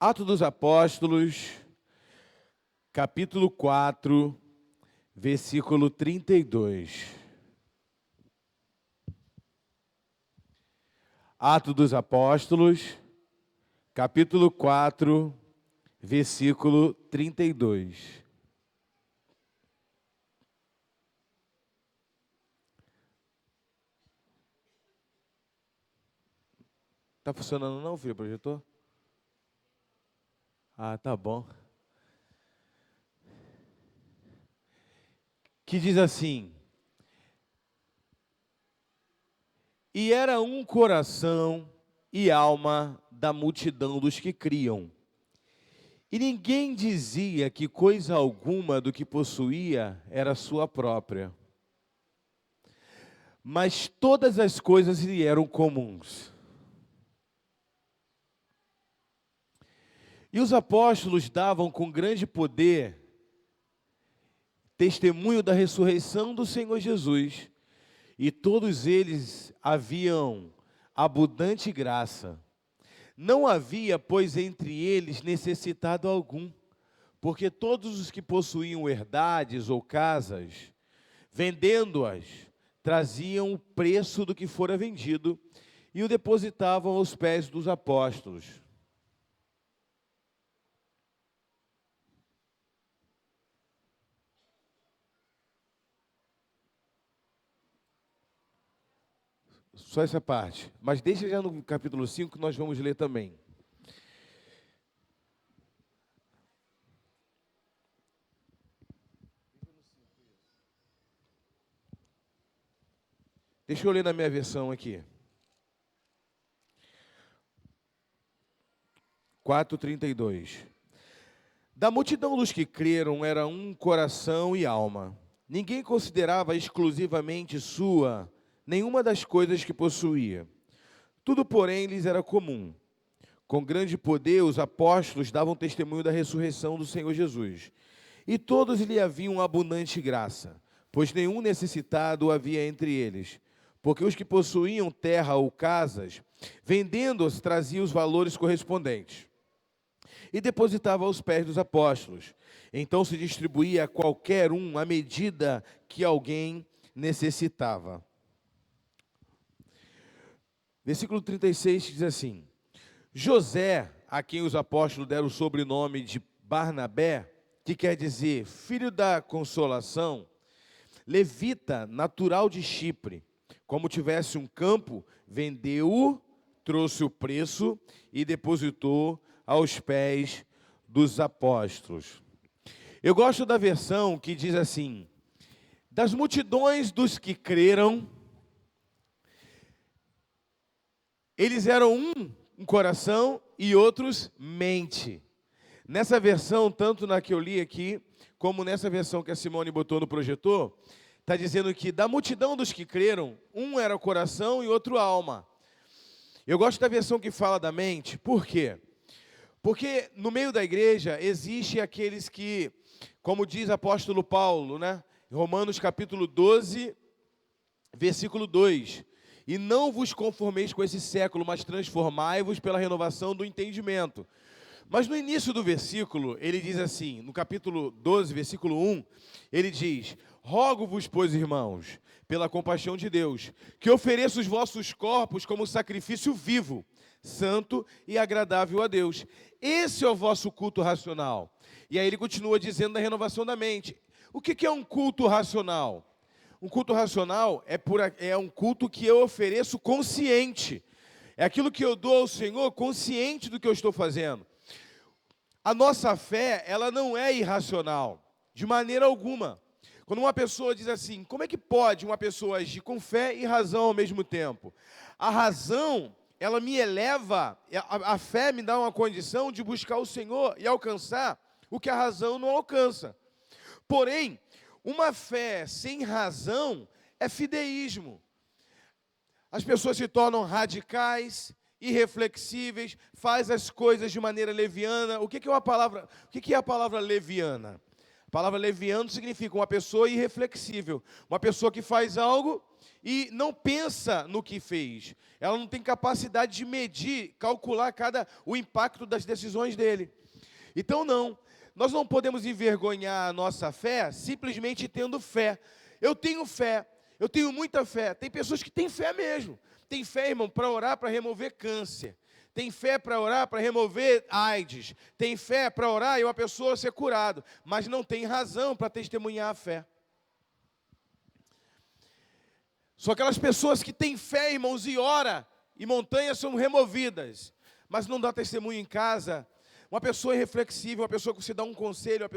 Atos dos Apóstolos, capítulo 4, versículo 32. Atos dos Apóstolos, capítulo 4, versículo 32. Tá funcionando não, filho, o projetor? Ah, tá bom. Que diz assim: e era um coração e alma da multidão dos que criam. E ninguém dizia que coisa alguma do que possuía era sua própria, mas todas as coisas lhe eram comuns. E os apóstolos davam com grande poder testemunho da ressurreição do Senhor Jesus, e todos eles haviam abundante graça. Não havia, pois, entre eles necessitado algum, porque todos os que possuíam herdades ou casas, vendendo-as, traziam o preço do que fora vendido e o depositavam aos pés dos apóstolos. Só essa parte. Mas deixa já no capítulo 5 que nós vamos ler também. Deixa eu ler na minha versão aqui. 4:32. Da multidão dos que creram era um coração e alma. Ninguém considerava exclusivamente sua nenhuma das coisas que possuía. Tudo, porém, lhes era comum. Com grande poder, os apóstolos davam testemunho da ressurreição do Senhor Jesus. E todos lhe haviam abundante graça, pois nenhum necessitado havia entre eles. Porque os que possuíam terra ou casas, vendendo-as, traziam os valores correspondentes e depositava aos pés dos apóstolos. Então se distribuía a qualquer um à medida que alguém necessitava. Versículo 36 diz assim: José, a quem os apóstolos deram o sobrenome de Barnabé, que quer dizer filho da consolação, levita, natural de Chipre, como tivesse um campo, vendeu-o, trouxe o preço e depositou aos pés dos apóstolos. Eu gosto da versão que diz assim: das multidões dos que creram, eles eram um coração e outros mente. Nessa versão, tanto na que eu li aqui, como nessa versão que a Simone botou no projetor, está dizendo que da multidão dos que creram, um era o coração e outro a alma. Eu gosto da versão que fala da mente, por quê? Porque no meio da igreja existe aqueles que, como diz o apóstolo Paulo, né? Romanos capítulo 12, versículo 2, e não vos conformeis com esse século, mas transformai-vos pela renovação do entendimento. Mas no início do versículo, ele diz assim, no capítulo 12, versículo 1, ele diz: rogo-vos, pois, irmãos, pela compaixão de Deus, que ofereça os vossos corpos como sacrifício vivo, santo e agradável a Deus. Esse é o vosso culto racional. E aí ele continua dizendo da renovação da mente. O que é um culto racional? Um culto racional é um culto que eu ofereço consciente. É aquilo que eu dou ao Senhor consciente do que eu estou fazendo. A nossa fé, ela não é irracional, de maneira alguma. Quando uma pessoa diz assim, como é que pode uma pessoa agir com fé e razão ao mesmo tempo? A razão, ela me eleva, a fé me dá uma condição de buscar o Senhor e alcançar o que a razão não alcança. Porém, uma fé sem razão é fideísmo. As pessoas se tornam radicais, irreflexíveis, faz as coisas de maneira leviana. O que é a palavra leviana? A palavra leviano significa uma pessoa irreflexível, uma pessoa que faz algo e não pensa no que fez. Ela não tem capacidade de medir, calcular o impacto das decisões dele. Então, nós não podemos envergonhar a nossa fé simplesmente tendo fé. Eu tenho fé, eu tenho muita fé. Tem pessoas que têm fé mesmo. Tem fé, irmão, para orar para remover câncer. Tem fé para orar para remover AIDS. Tem fé para orar e uma pessoa ser curada. Mas não tem razão para testemunhar a fé. São aquelas pessoas que têm fé, irmãos, e ora, e montanhas são removidas, mas não dá testemunho em casa. Uma pessoa irreflexível, uma pessoa que você dá um conselho,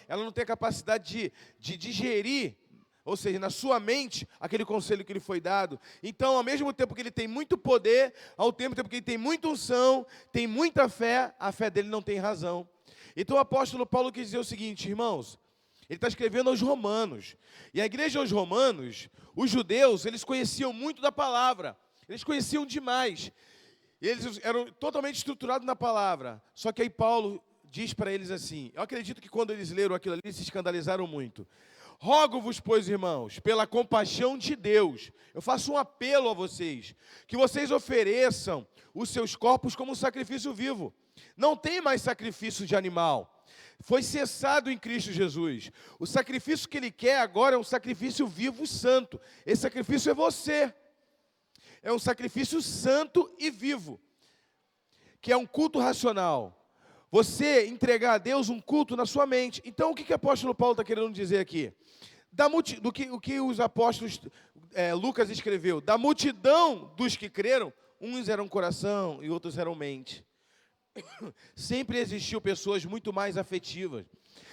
ela não tem a capacidade de digerir, ou seja, na sua mente, aquele conselho que lhe foi dado. Então, ao mesmo tempo que ele tem muito poder, ao mesmo tempo que ele tem muita unção, tem muita fé, a fé dele não tem razão. Então, o apóstolo Paulo quis dizer o seguinte, irmãos, ele está escrevendo aos romanos. E a igreja aos romanos, os judeus, eles conheciam muito da palavra. Eles conheciam demais. Eles eram totalmente estruturados na palavra. Só que aí Paulo diz para eles assim, eu acredito que quando eles leram aquilo ali, eles se escandalizaram muito. Rogo-vos, pois, irmãos, pela compaixão de Deus, eu faço um apelo a vocês, que vocês ofereçam os seus corpos como um sacrifício vivo. Não tem mais sacrifício de animal. Foi cessado em Cristo Jesus. O sacrifício que Ele quer agora é um sacrifício vivo e santo. Esse sacrifício é você. É um sacrifício santo e vivo, que é um culto racional. Você entregar a Deus um culto na sua mente. Então, o que o apóstolo Paulo está querendo dizer aqui? O que os apóstolos, Lucas escreveu, da multidão dos que creram, uns eram coração e outros eram mente. Sempre existiu pessoas muito mais afetivas,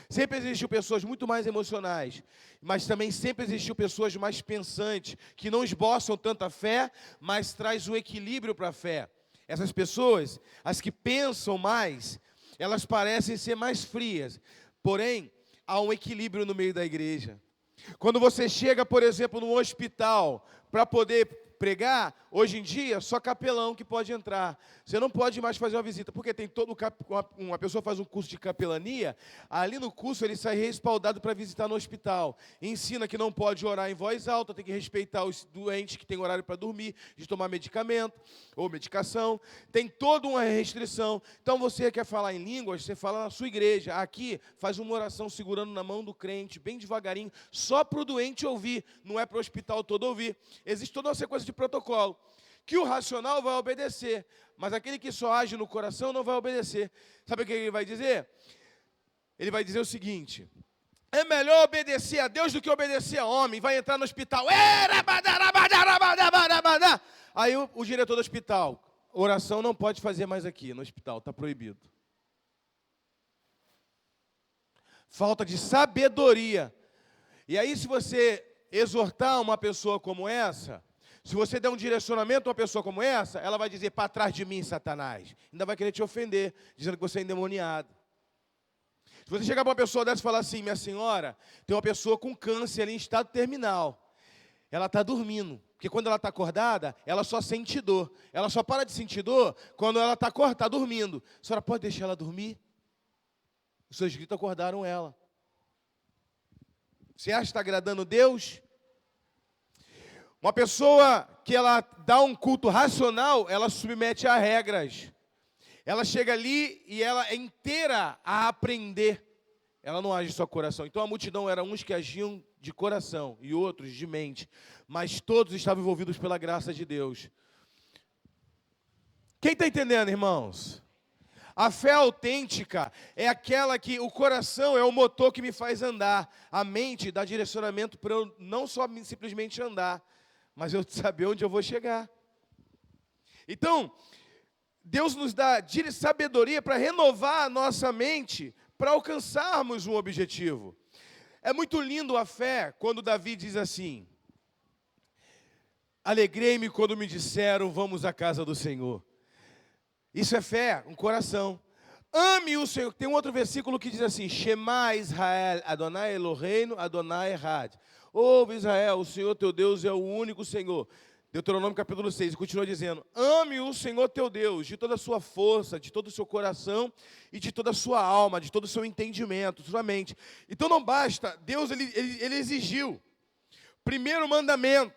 sempre existiu pessoas muito mais emocionais, mas também sempre existiu pessoas mais pensantes, que não esboçam tanta fé, mas traz um equilíbrio para a fé. Essas pessoas, as que pensam mais, elas parecem ser mais frias, porém, há um equilíbrio no meio da igreja. Quando você chega, por exemplo, num hospital, para poder pregar, hoje em dia, só capelão que pode entrar. Você não pode mais fazer uma visita, porque tem uma pessoa faz um curso de capelania, ali no curso ele sai respaldado para visitar no hospital. Ensina que não pode orar em voz alta, tem que respeitar os doentes que têm horário para dormir, de tomar medicamento ou medicação. Tem toda uma restrição. Então você quer falar em línguas, você fala na sua igreja. Aqui, faz uma oração segurando na mão do crente, bem devagarinho, só para o doente ouvir, não é para o hospital todo ouvir. Existe toda uma sequência de protocolo, que o racional vai obedecer, mas aquele que só age no coração não vai obedecer. Sabe o que ele vai dizer? Ele vai dizer o seguinte: é melhor obedecer a Deus do que obedecer a homem. Vai entrar no hospital, aí o diretor do hospital, oração não pode fazer mais aqui no hospital, está proibido. Falta de sabedoria. E aí, se você exortar uma pessoa como essa, se você der um direcionamento a uma pessoa como essa, ela vai dizer, para trás de mim, Satanás. Ainda vai querer te ofender, dizendo que você é endemoniado. Se você chegar para uma pessoa dessa e falar assim, minha senhora, tem uma pessoa com câncer ali em estado terminal. Ela está dormindo, porque quando ela está acordada, ela só sente dor. Ela só para de sentir dor quando ela está dormindo. A senhora pode deixar ela dormir? Os seus gritos acordaram ela. Você acha que está agradando Deus? Uma pessoa que ela dá um culto racional, ela submete a regras. Ela chega ali e ela é inteira a aprender. Ela não age só coração. Então a multidão era uns que agiam de coração e outros de mente. Mas todos estavam envolvidos pela graça de Deus. Quem está entendendo, irmãos? A fé autêntica é aquela que o coração é o motor que me faz andar. A mente dá direcionamento para eu não só simplesmente andar, mas eu saber onde eu vou chegar. Então, Deus nos dá sabedoria para renovar a nossa mente, para alcançarmos um objetivo. É muito lindo a fé, quando Davi diz assim, alegrei-me quando me disseram, vamos à casa do Senhor. Isso é fé, um coração. Ame o Senhor. Tem um outro versículo que diz assim, Shema Israel, Adonai Eloheinu, Adonai Echad. Ouve Israel, o Senhor teu Deus é o único Senhor. Deuteronômio capítulo 6, e continua dizendo: ame o Senhor teu Deus de toda a sua força, de todo o seu coração e de toda a sua alma, de todo o seu entendimento, sua mente. Então não basta, Deus ele exigiu, primeiro mandamento,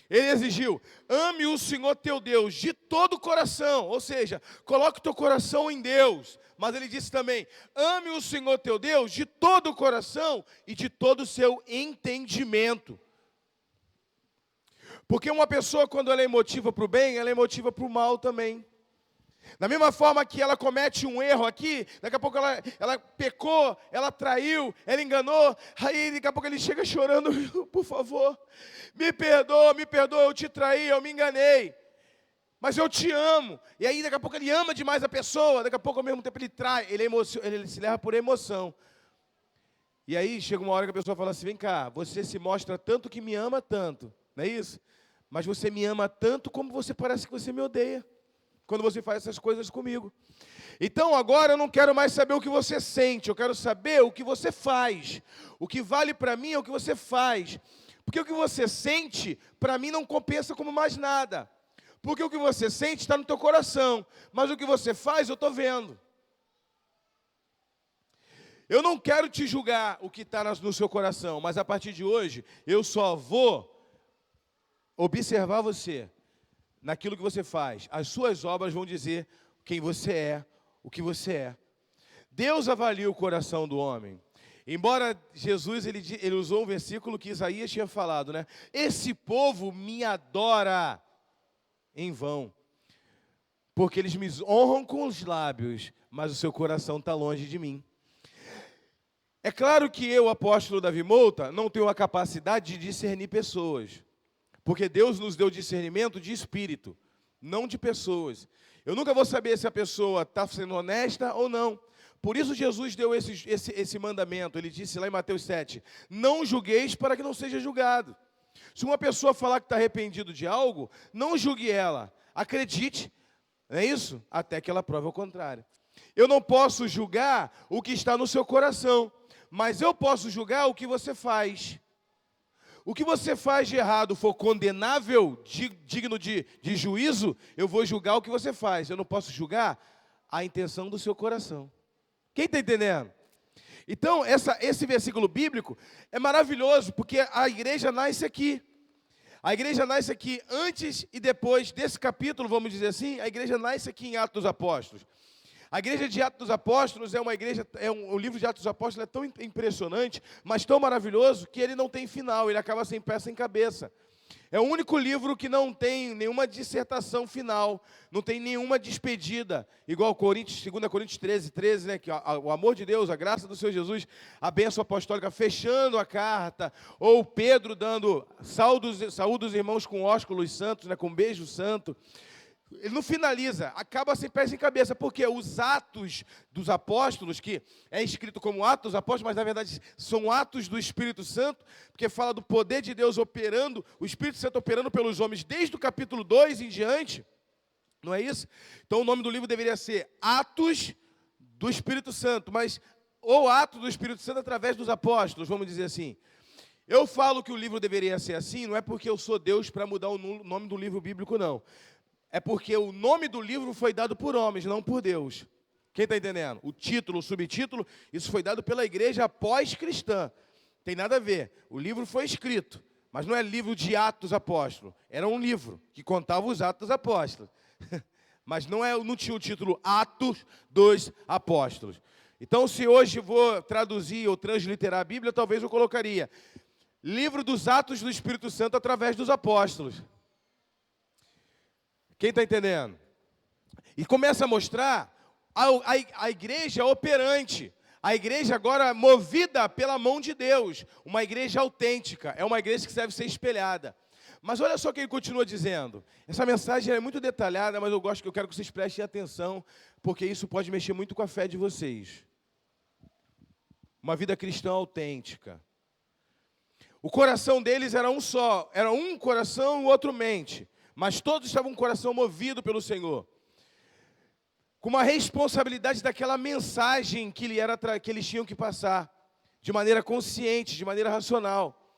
ele exigiu: ame o Senhor teu Deus de todo o coração, ou seja, coloque o teu coração em Deus. Mas ele disse também: ame o Senhor teu Deus de todo o coração e de todo o seu entendimento. Porque uma pessoa, quando ela é emotiva para o bem, ela é emotiva para o mal também. Da mesma forma que ela comete um erro aqui, daqui a pouco ela pecou, ela traiu, ela enganou, aí daqui a pouco ele chega chorando: por favor, me perdoa, eu te traí, eu me enganei, mas eu te amo. E aí daqui a pouco ele ama demais a pessoa, daqui a pouco ao mesmo tempo ele trai, ele se leva por emoção. E aí chega uma hora que a pessoa fala assim: vem cá, você se mostra tanto que me ama tanto, não é isso? Mas você me ama tanto como você parece que você me odeia, quando você faz essas coisas comigo. Então agora eu não quero mais saber o que você sente, eu quero saber o que você faz. O que vale para mim é o que você faz. Porque o que você sente, para mim, não compensa como mais nada. Porque o que você sente está no teu coração, mas o que você faz eu estou vendo. Eu não quero te julgar o que está no seu coração, mas a partir de hoje, eu só vou observar você naquilo que você faz. As suas obras vão dizer quem você é, o que você é. Deus avalia o coração do homem. Embora Jesus, ele usou um versículo que Isaías tinha falado, né? Esse povo me adora em vão, porque eles me honram com os lábios, mas o seu coração está longe de mim. É claro que eu, apóstolo Davi Mouta, não tenho a capacidade de discernir pessoas. Porque Deus nos deu discernimento de espírito, não de pessoas. Eu nunca vou saber se a pessoa está sendo honesta ou não. Por isso Jesus deu esse mandamento. Ele disse lá em Mateus 7, não julgueis para que não seja julgado. Se uma pessoa falar que está arrependido de algo, não julgue ela. Acredite, não é isso? Até que ela prove o contrário. Eu não posso julgar o que está no seu coração, mas eu posso julgar o que você faz. O que você faz de errado for condenável, digno de juízo, eu vou julgar o que você faz. Eu não posso julgar a intenção do seu coração. Quem está entendendo? Então, esse versículo bíblico é maravilhoso, porque a igreja nasce aqui. A igreja nasce aqui antes e depois desse capítulo, vamos dizer assim, a igreja nasce aqui em Atos dos Apóstolos. A igreja de Atos dos Apóstolos é uma igreja, o livro de Atos dos Apóstolos é tão impressionante, mas tão maravilhoso, que ele não tem final, ele acaba sem pé, sem cabeça. É o único livro que não tem nenhuma dissertação final, não tem nenhuma despedida, igual 2 Coríntios 13, né, que o amor de Deus, a graça do Senhor Jesus, a bênção apostólica fechando a carta, ou Pedro dando saúde os irmãos com ósculos santos, né, com beijo santo. Ele não finaliza, acaba sem pé sem cabeça, porque os Atos dos Apóstolos, que é escrito como Atos dos Apóstolos, mas na verdade são Atos do Espírito Santo, porque fala do poder de Deus operando, o Espírito Santo operando pelos homens desde o capítulo 2 em diante, não é isso? Então o nome do livro deveria ser Atos do Espírito Santo, mas ou Atos do Espírito Santo através dos Apóstolos, vamos dizer assim. Eu falo que o livro deveria ser assim, não é porque eu sou Deus para mudar o nome do livro bíblico, não. É porque o nome do livro foi dado por homens, não por Deus. Quem está entendendo? O título, o subtítulo, isso foi dado pela igreja pós-cristã. Tem nada a ver. O livro foi escrito, mas não é livro de Atos Apóstolos. Era um livro que contava os Atos Apóstolos. Mas não tinha o título Atos dos Apóstolos. Então, se hoje vou traduzir ou transliterar a Bíblia, talvez eu colocaria Livro dos Atos do Espírito Santo através dos Apóstolos. Quem está entendendo? E começa a mostrar a igreja operante. A igreja agora movida pela mão de Deus. Uma igreja autêntica. É uma igreja que deve ser espelhada. Mas olha só o que ele continua dizendo. Essa mensagem é muito detalhada, mas eu quero que vocês prestem atenção, porque isso pode mexer muito com a fé de vocês. Uma vida cristã autêntica. O coração deles era um só. Era um coração e o outro mente. Mas todos estavam com o coração movido pelo Senhor. Com uma responsabilidade daquela mensagem que eles tinham que passar. De maneira consciente, de maneira racional.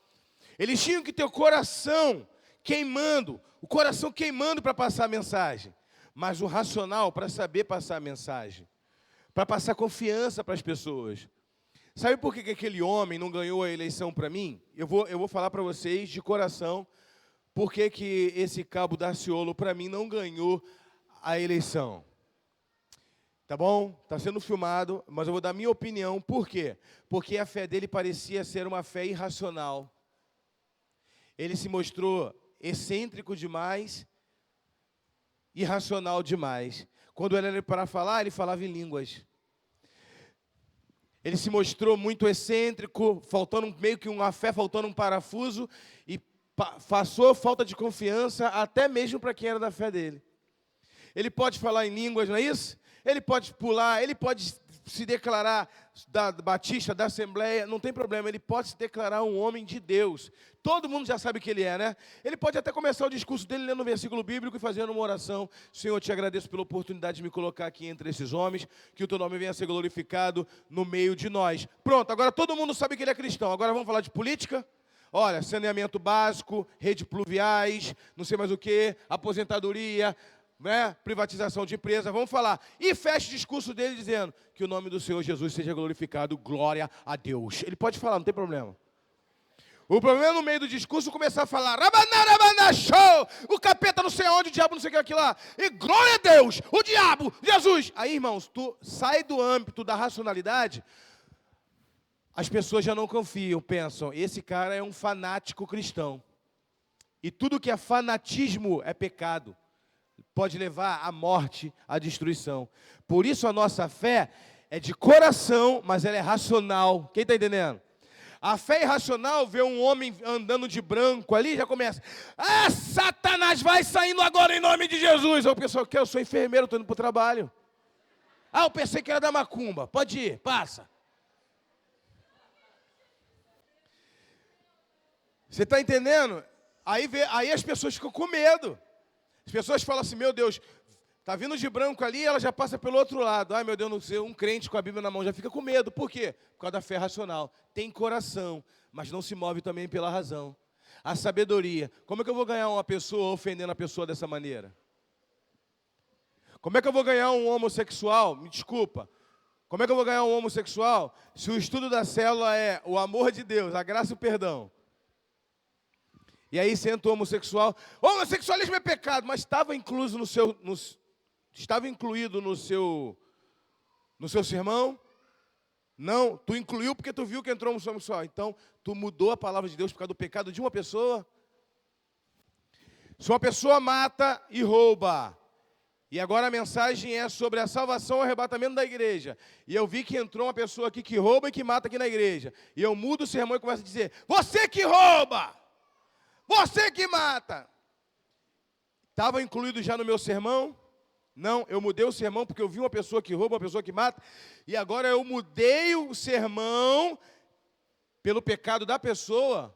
Eles tinham que ter o coração queimando, o coração queimando para passar a mensagem, mas o racional para saber passar a mensagem, para passar confiança para as pessoas. Sabe por que aquele homem não ganhou a eleição para mim? Eu vou falar para vocês de coração por que esse cabo Daciolo para mim não ganhou a eleição. Tá bom? Está sendo filmado, mas eu vou dar a minha opinião. Por quê? Porque a fé dele parecia ser uma fé irracional. Ele se mostrou excêntrico demais, irracional demais. Quando ele era para falar, ele falava em línguas. Ele se mostrou muito excêntrico, faltando meio que uma fé, faltando um parafuso, e passou falta de confiança até mesmo para quem era da fé dele. Ele pode falar em línguas, não é isso? Ele pode pular, ele pode se declarar da batista, da assembleia, não tem problema, ele pode se declarar um homem de Deus. Todo mundo já sabe que ele é, né? Ele pode até começar o discurso dele lendo um versículo bíblico e fazendo uma oração. Senhor, eu te agradeço pela oportunidade de me colocar aqui entre esses homens, que o teu nome venha a ser glorificado no meio de nós. Pronto, agora todo mundo sabe que ele é cristão. Agora vamos falar de política? Olha, saneamento básico, rede pluviais, não sei mais o que, aposentadoria, né? Privatização de empresa, vamos falar. E fecha o discurso dele dizendo que o nome do Senhor Jesus seja glorificado, glória a Deus. Ele pode falar, não tem problema. O problema é no meio do discurso começar a falar, rabaná, show, o capeta não sei onde, o diabo não sei o que aqui lá, e glória a Deus, o diabo, Jesus. Aí, irmãos, tu sai do âmbito da racionalidade, as pessoas já não confiam, pensam, esse cara é um fanático cristão. E tudo que é fanatismo é pecado. Pode levar à morte, à destruição. Por isso a nossa fé é de coração, mas ela é racional. Quem está entendendo? A fé irracional vê um homem andando de branco ali, já começa. Ah, Satanás vai saindo agora em nome de Jesus. Aí o pessoal, eu sou enfermeiro, estou indo para o trabalho. Ah, eu pensei que era da macumba. Pode ir, passa. Você está entendendo? Aí as pessoas ficam com medo. As pessoas falam assim, meu Deus, está vindo de branco ali, ela já passa pelo outro lado. Ai, meu Deus, não sei, um crente com a Bíblia na mão já fica com medo. Por quê? Por causa da fé racional. Tem coração, mas não se move também pela razão. A sabedoria. Como é que eu vou ganhar uma pessoa ofendendo a pessoa dessa maneira? Como é que eu vou ganhar um homossexual? Me desculpa. Como é que eu vou ganhar um homossexual se o estudo da célula é o amor de Deus, a graça e o perdão? E aí senta o homossexual. O homossexualismo é pecado, mas estava incluído no seu sermão? Não, tu incluiu porque tu viu que entrou um homossexual. Então, tu mudou a palavra de Deus por causa do pecado de uma pessoa? Se uma pessoa mata e rouba, e agora a mensagem é sobre a salvação e o arrebatamento da igreja, e eu vi que entrou uma pessoa aqui que rouba e que mata aqui na igreja, e eu mudo o sermão e começo a dizer, você que rouba! Você que mata. Estava incluído já no meu sermão? Não, eu mudei o sermão porque eu vi uma pessoa que rouba, uma pessoa que mata. E agora eu mudei o sermão pelo pecado da pessoa.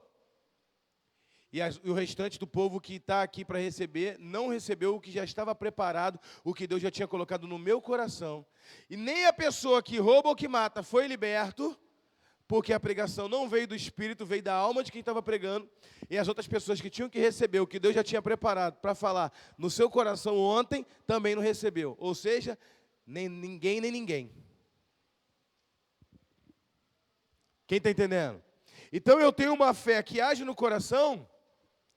E o restante do povo que está aqui para receber, não recebeu o que já estava preparado, o que Deus já tinha colocado no meu coração. E nem a pessoa que rouba ou que mata foi liberto, porque a pregação não veio do Espírito, veio da alma de quem estava pregando, e as outras pessoas que tinham que receber o que Deus já tinha preparado para falar no seu coração ontem, também não recebeu. Ou seja, nem ninguém. Quem está entendendo? Então eu tenho uma fé que age no coração,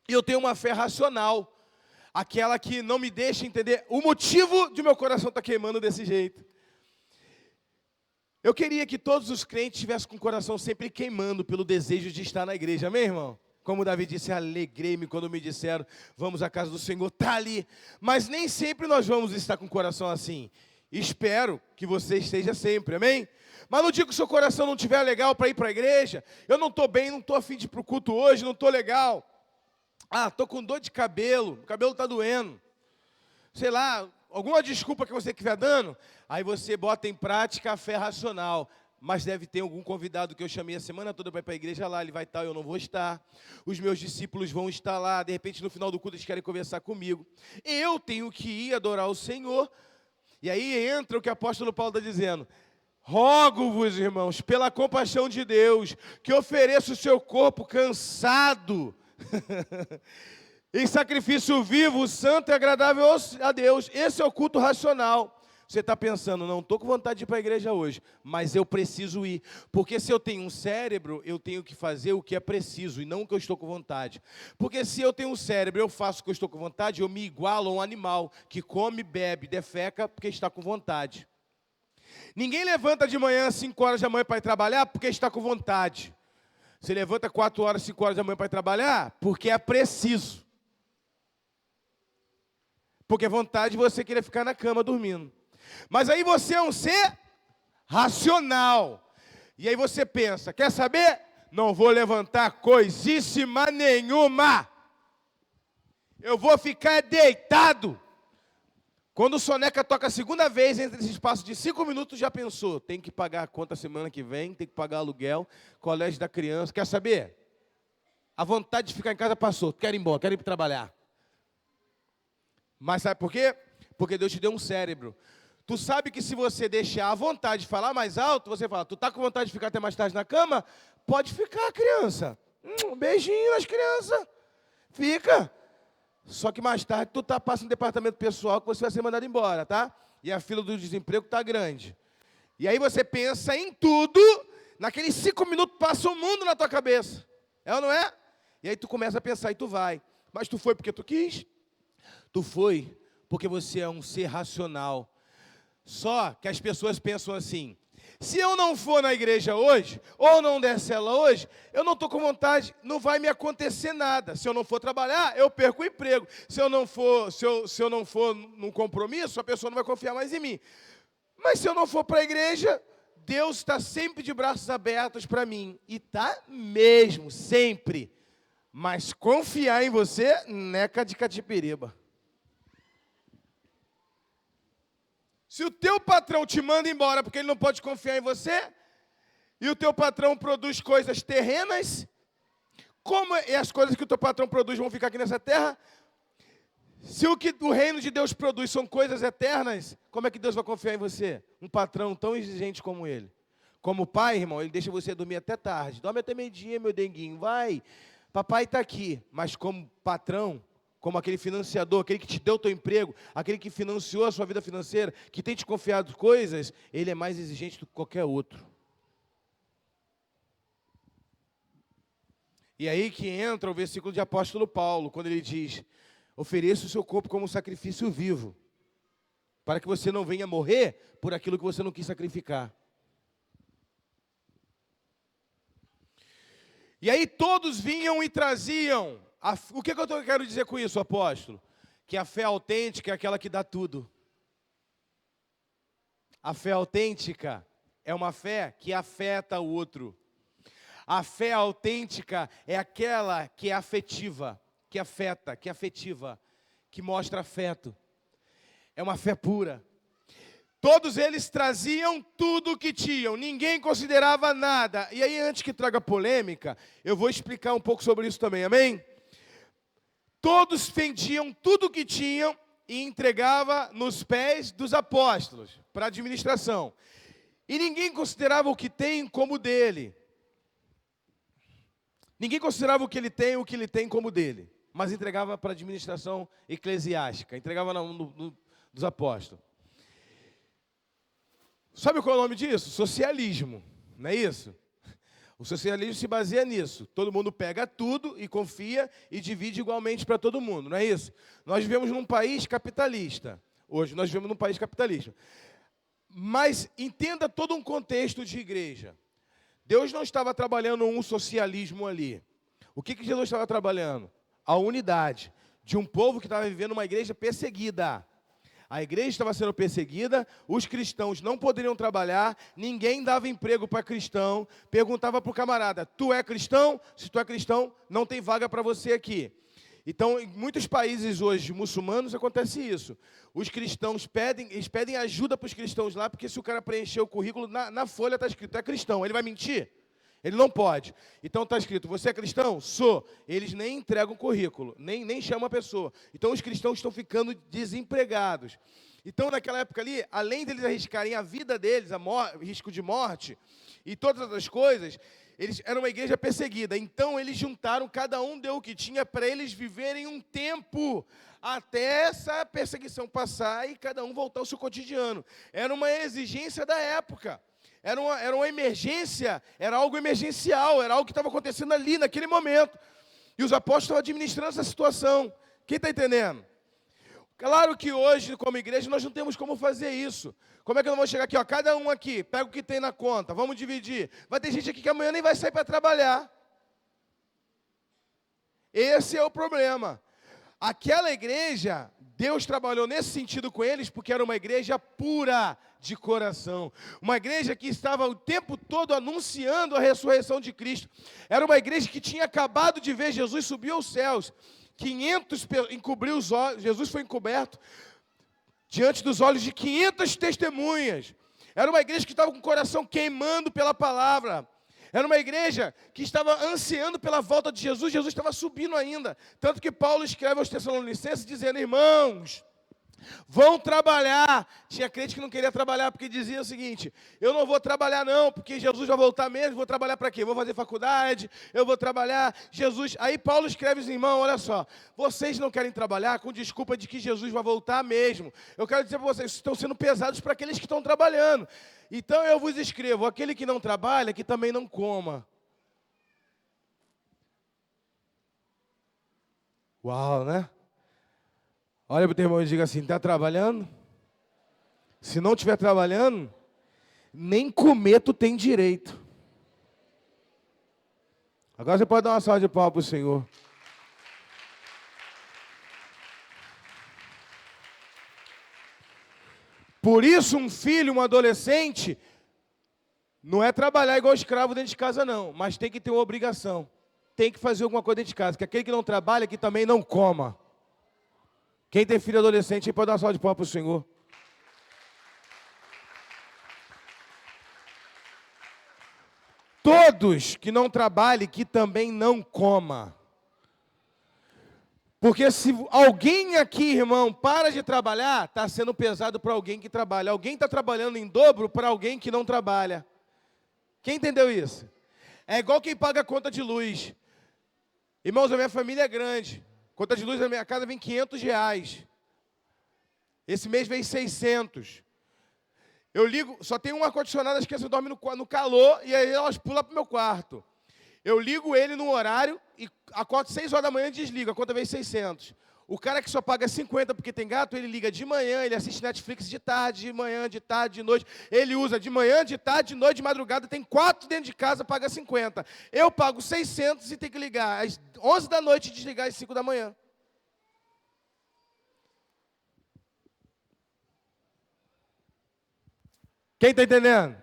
e eu tenho uma fé racional, aquela que não me deixa entender o motivo de meu coração estar queimando desse jeito. Eu queria que todos os crentes estivessem com o coração sempre queimando pelo desejo de estar na igreja, amém, irmão? Como Davi disse, alegrei-me quando me disseram, vamos à casa do Senhor, está ali. Mas nem sempre nós vamos estar com o coração assim. Espero que você esteja sempre, amém? Mas no dia que o seu coração não estiver legal para ir para a igreja, eu não estou bem, não estou a fim de ir para o culto hoje, não estou legal. Ah, estou com dor de cabelo, o cabelo está doendo. Sei lá, alguma desculpa que você estiver dando, aí você bota em prática a fé racional. Mas deve ter algum convidado que eu chamei a semana toda para ir para a igreja lá, ele vai estar, eu não vou estar. Os meus discípulos vão estar lá, de repente no final do culto eles querem conversar comigo. Eu tenho que ir adorar o Senhor. E aí entra o que o apóstolo Paulo está dizendo. Rogo-vos, irmãos, pela compaixão de Deus, que ofereça o seu corpo cansado, em sacrifício vivo, santo e agradável a Deus. Esse é o culto racional. Você está pensando, não estou com vontade de ir para a igreja hoje, mas eu preciso ir. Porque se eu tenho um cérebro, eu tenho que fazer o que é preciso e não o que eu estou com vontade. Porque se eu tenho um cérebro, eu faço o que eu estou com vontade, eu me igualo a um animal que come, bebe, defeca porque está com vontade. Ninguém levanta de manhã às 5 horas da manhã para ir trabalhar porque está com vontade. Você levanta 4 horas, 5 horas da manhã para ir trabalhar porque é preciso. Porque é vontade de você querer ficar na cama dormindo. Mas aí você é um ser racional. E aí você pensa, quer saber? Não vou levantar coisíssima nenhuma. Eu vou ficar deitado. Quando o soneca toca a segunda vez, entre esse espaço de 5 minutos, já pensou, tem que pagar a conta semana que vem, tem que pagar aluguel, colégio da criança. Quer saber? A vontade de ficar em casa passou. Quero ir embora, quero ir trabalhar. Mas sabe por quê? Porque Deus te deu um cérebro. Tu sabe que se você deixar a vontade de falar mais alto, você fala, tu tá com vontade de ficar até mais tarde na cama? Pode ficar, criança. Um beijinho nas crianças. Fica. Só que mais tarde tu passa no departamento pessoal que você vai ser mandado embora, tá? E a fila do desemprego tá grande. E aí você pensa em tudo, naqueles 5 minutos passa o mundo na tua cabeça. É ou não é? E aí tu começa a pensar e tu vai. Mas tu foi porque tu quis? Tu foi porque você é um ser racional. Só que as pessoas pensam assim, se eu não for na igreja hoje, ou não der cela hoje, eu não estou com vontade, não vai me acontecer nada. Se eu não for trabalhar, eu perco o emprego. Se eu não for num compromisso, a pessoa não vai confiar mais em mim. Mas se eu não for para a igreja, Deus está sempre de braços abertos para mim. E está mesmo, sempre. Mas confiar em você, neca de catipiriba. Se o teu patrão te manda embora porque ele não pode confiar em você, e o teu patrão produz coisas terrenas, como as coisas que o teu patrão produz vão ficar aqui nessa terra? Se o que o reino de Deus produz são coisas eternas, como é que Deus vai confiar em você? Um patrão tão exigente como ele. Como pai, irmão, ele deixa você dormir até tarde. Dorme até meio-dia, meu denguinho, vai. Papai está aqui. Mas como patrão, como aquele financiador, aquele que te deu o teu emprego, aquele que financiou a sua vida financeira, que tem te confiado coisas, ele é mais exigente do que qualquer outro. E aí que entra o versículo de apóstolo Paulo, quando ele diz, ofereça o seu corpo como sacrifício vivo, para que você não venha morrer por aquilo que você não quis sacrificar. E aí todos vinham e traziam. O que eu quero dizer com isso, apóstolo? Que a fé autêntica é aquela que dá tudo. A fé autêntica é uma fé que afeta o outro. A fé autêntica é aquela que é afetiva, que afeta, que é afetiva, que mostra afeto. É uma fé pura. Todos eles traziam tudo o que tinham, ninguém considerava nada. E aí, antes que traga polêmica, eu vou explicar um pouco sobre isso também, amém? Todos vendiam tudo o que tinham e entregava nos pés dos apóstolos, para a administração. E ninguém considerava o que tem como dele. Ninguém considerava o que ele tem como dele. Mas entregava para a administração eclesiástica, entregava dos apóstolos. Sabe qual é o nome disso? Socialismo, não é isso? O socialismo se baseia nisso. Todo mundo pega tudo e confia e divide igualmente para todo mundo, não é isso? Nós vivemos num país capitalista. Hoje nós vivemos num país capitalista. Mas entenda todo um contexto de igreja. Deus não estava trabalhando um socialismo ali. O que Jesus estava trabalhando? A unidade de um povo que estava vivendo uma igreja perseguida. A igreja estava sendo perseguida, os cristãos não poderiam trabalhar, ninguém dava emprego para cristão, perguntava para o camarada, tu é cristão? Se tu é cristão, não tem vaga para você aqui. Então, em muitos países hoje muçulmanos acontece isso. Os cristãos pedem ajuda para os cristãos lá, porque se o cara preencher o currículo, na folha está escrito, é cristão, ele vai mentir? Ele não pode. Então está escrito, você é cristão? Sou. Eles nem entregam currículo, nem chamam a pessoa. Então os cristãos estão ficando desempregados. Então naquela época ali, além deles arriscarem a vida deles, risco de morte e todas as coisas, eles eram uma igreja perseguida. Então eles juntaram, cada um deu o que tinha para eles viverem um tempo até essa perseguição passar e cada um voltar ao seu cotidiano. Era uma exigência da época. Era uma emergência, era algo emergencial, era algo que estava acontecendo ali, naquele momento. E os apóstolos estavam administrando essa situação. Quem está entendendo? Claro que hoje, como igreja, nós não temos como fazer isso. Como é que eu vou chegar aqui? Ó, cada um aqui, pega o que tem na conta, vamos dividir. Vai ter gente aqui que amanhã nem vai sair para trabalhar. Esse é o problema. Aquela igreja, Deus trabalhou nesse sentido com eles, porque era uma igreja pura de coração. Uma igreja que estava o tempo todo anunciando a ressurreição de Cristo. Era uma igreja que tinha acabado de ver Jesus subir aos céus. 500 encobriu os olhos, Jesus foi encoberto diante dos olhos de 500 testemunhas. Era uma igreja que estava com o coração queimando pela palavra. Era uma igreja que estava ansiando pela volta de Jesus. Jesus estava subindo ainda. Tanto que Paulo escreve aos Tessalonicenses dizendo: irmãos, vão trabalhar. Tinha crente que não queria trabalhar porque dizia o seguinte: eu não vou trabalhar não, porque Jesus vai voltar mesmo. Vou trabalhar para quê? Vou fazer faculdade, eu vou trabalhar. Jesus. Aí Paulo escreve assim: irmão, olha só, vocês não querem trabalhar com desculpa de que Jesus vai voltar mesmo. Eu quero dizer para vocês, estão sendo pesados para aqueles que estão trabalhando. Então eu vos escrevo: aquele que não trabalha, que também não coma. Uau, né? Olha para o teu irmão e diga assim: está trabalhando? Se não estiver trabalhando, nem comer tu tem direito. Agora você pode dar uma salva de palmas para o Senhor. Por isso, um filho, um adolescente, não é trabalhar igual escravo dentro de casa, não. Mas tem que ter uma obrigação. Tem que fazer alguma coisa dentro de casa. Que aquele que não trabalha, que também não coma. Quem tem filho adolescente, aí pode dar uma salva de palmas para o Senhor. Todos que não trabalhem, que também não coma. Porque se alguém aqui, irmão, para de trabalhar, está sendo pesado para alguém que trabalha. Alguém está trabalhando em dobro para alguém que não trabalha. Quem entendeu isso? É igual quem paga a conta de luz. Irmãos, a minha família é grande. Conta de luz na minha casa vem R$500. Esse mês vem 600. Eu ligo, só tem um ar-condicionado, as crianças dormem no calor e aí elas pulam para o meu quarto. Eu ligo ele no horário e acordo 6 horas da manhã e desligo, a conta vem 600. O cara que só paga 50 porque tem gato, ele liga de manhã, ele assiste Netflix de tarde, de manhã, de tarde, de noite. Ele usa de manhã, de tarde, de noite, de madrugada. Tem 4 dentro de casa, paga 50. Eu pago 600 e tenho que ligar às 11 da noite e desligar às 5 da manhã. Quem está entendendo?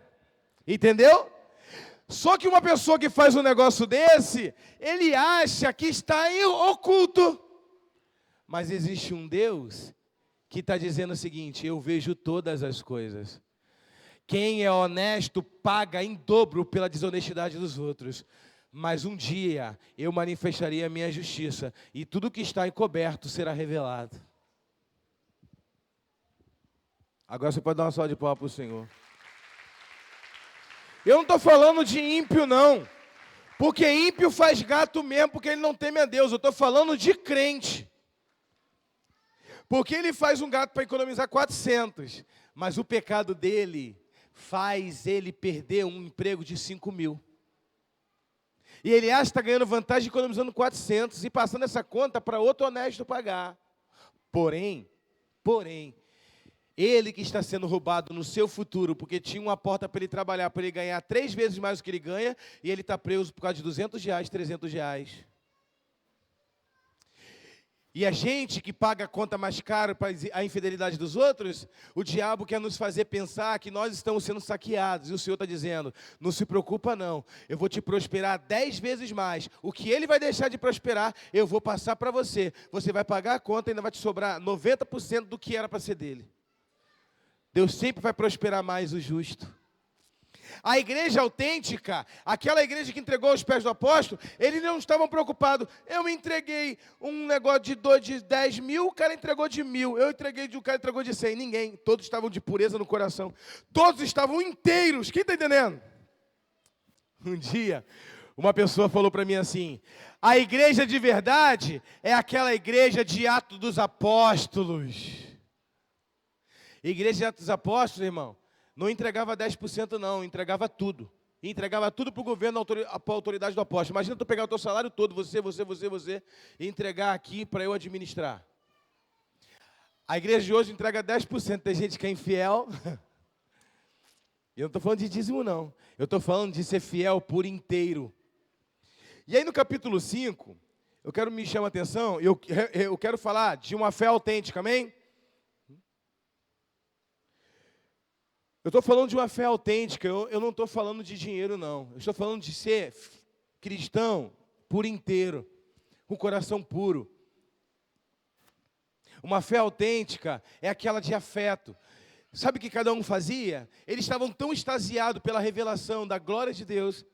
Entendeu? Só que uma pessoa que faz um negócio desse, ele acha que está oculto. Mas existe um Deus que está dizendo o seguinte: eu vejo todas as coisas. Quem é honesto paga em dobro pela desonestidade dos outros. Mas um dia eu manifestarei a minha justiça e tudo que está encoberto será revelado. Agora você pode dar uma salva de palmas para o Senhor. Eu não estou falando de ímpio, não. Porque ímpio faz gato mesmo, porque ele não teme a Deus. Eu estou falando de crente. Porque ele faz um gato para economizar 400. Mas o pecado dele faz ele perder um emprego de 5.000. E ele acha que está ganhando vantagem economizando 400 e passando essa conta para outro honesto pagar. Porém, ele que está sendo roubado no seu futuro, porque tinha uma porta para ele trabalhar, para ele ganhar 3 vezes mais do que ele ganha, e ele está preso por causa de R$200, R$300. E a gente que paga a conta mais cara para a infidelidade dos outros, o diabo quer nos fazer pensar que nós estamos sendo saqueados. E o Senhor está dizendo: não se preocupa não, eu vou te prosperar 10 vezes mais. O que ele vai deixar de prosperar, eu vou passar para você. Você vai pagar a conta e ainda vai te sobrar 90% do que era para ser dele. Deus sempre vai prosperar mais o justo. A igreja autêntica, aquela igreja que entregou aos pés do apóstolo, eles não estavam preocupados. Eu me entreguei um negócio de 10 mil, o cara entregou de 1.000. Eu entreguei o cara entregou de 100. Ninguém. Todos estavam de pureza no coração. Todos estavam inteiros. Quem está entendendo? Um dia, uma pessoa falou para mim assim: a igreja de verdade é aquela igreja de Atos dos Apóstolos. Igreja de Atos dos Apóstolos, irmão, não entregava 10% não, entregava tudo. E entregava tudo para o governo, para a autoridade do apóstolo. Imagina tu pegar o teu salário todo, você, e entregar aqui para eu administrar. A igreja de hoje entrega 10%. Tem gente que é infiel. Eu não estou falando de dízimo, não. Eu estou falando de ser fiel por inteiro. E aí no capítulo 5, me chama a atenção, eu quero falar de uma fé autêntica, amém? Eu estou falando de uma fé autêntica, eu não estou falando de dinheiro, não. Eu estou falando de ser cristão por inteiro, com coração puro. Uma fé autêntica é aquela de afeto. Sabe o que cada um fazia? Eles estavam tão extasiados pela revelação da glória de Deus,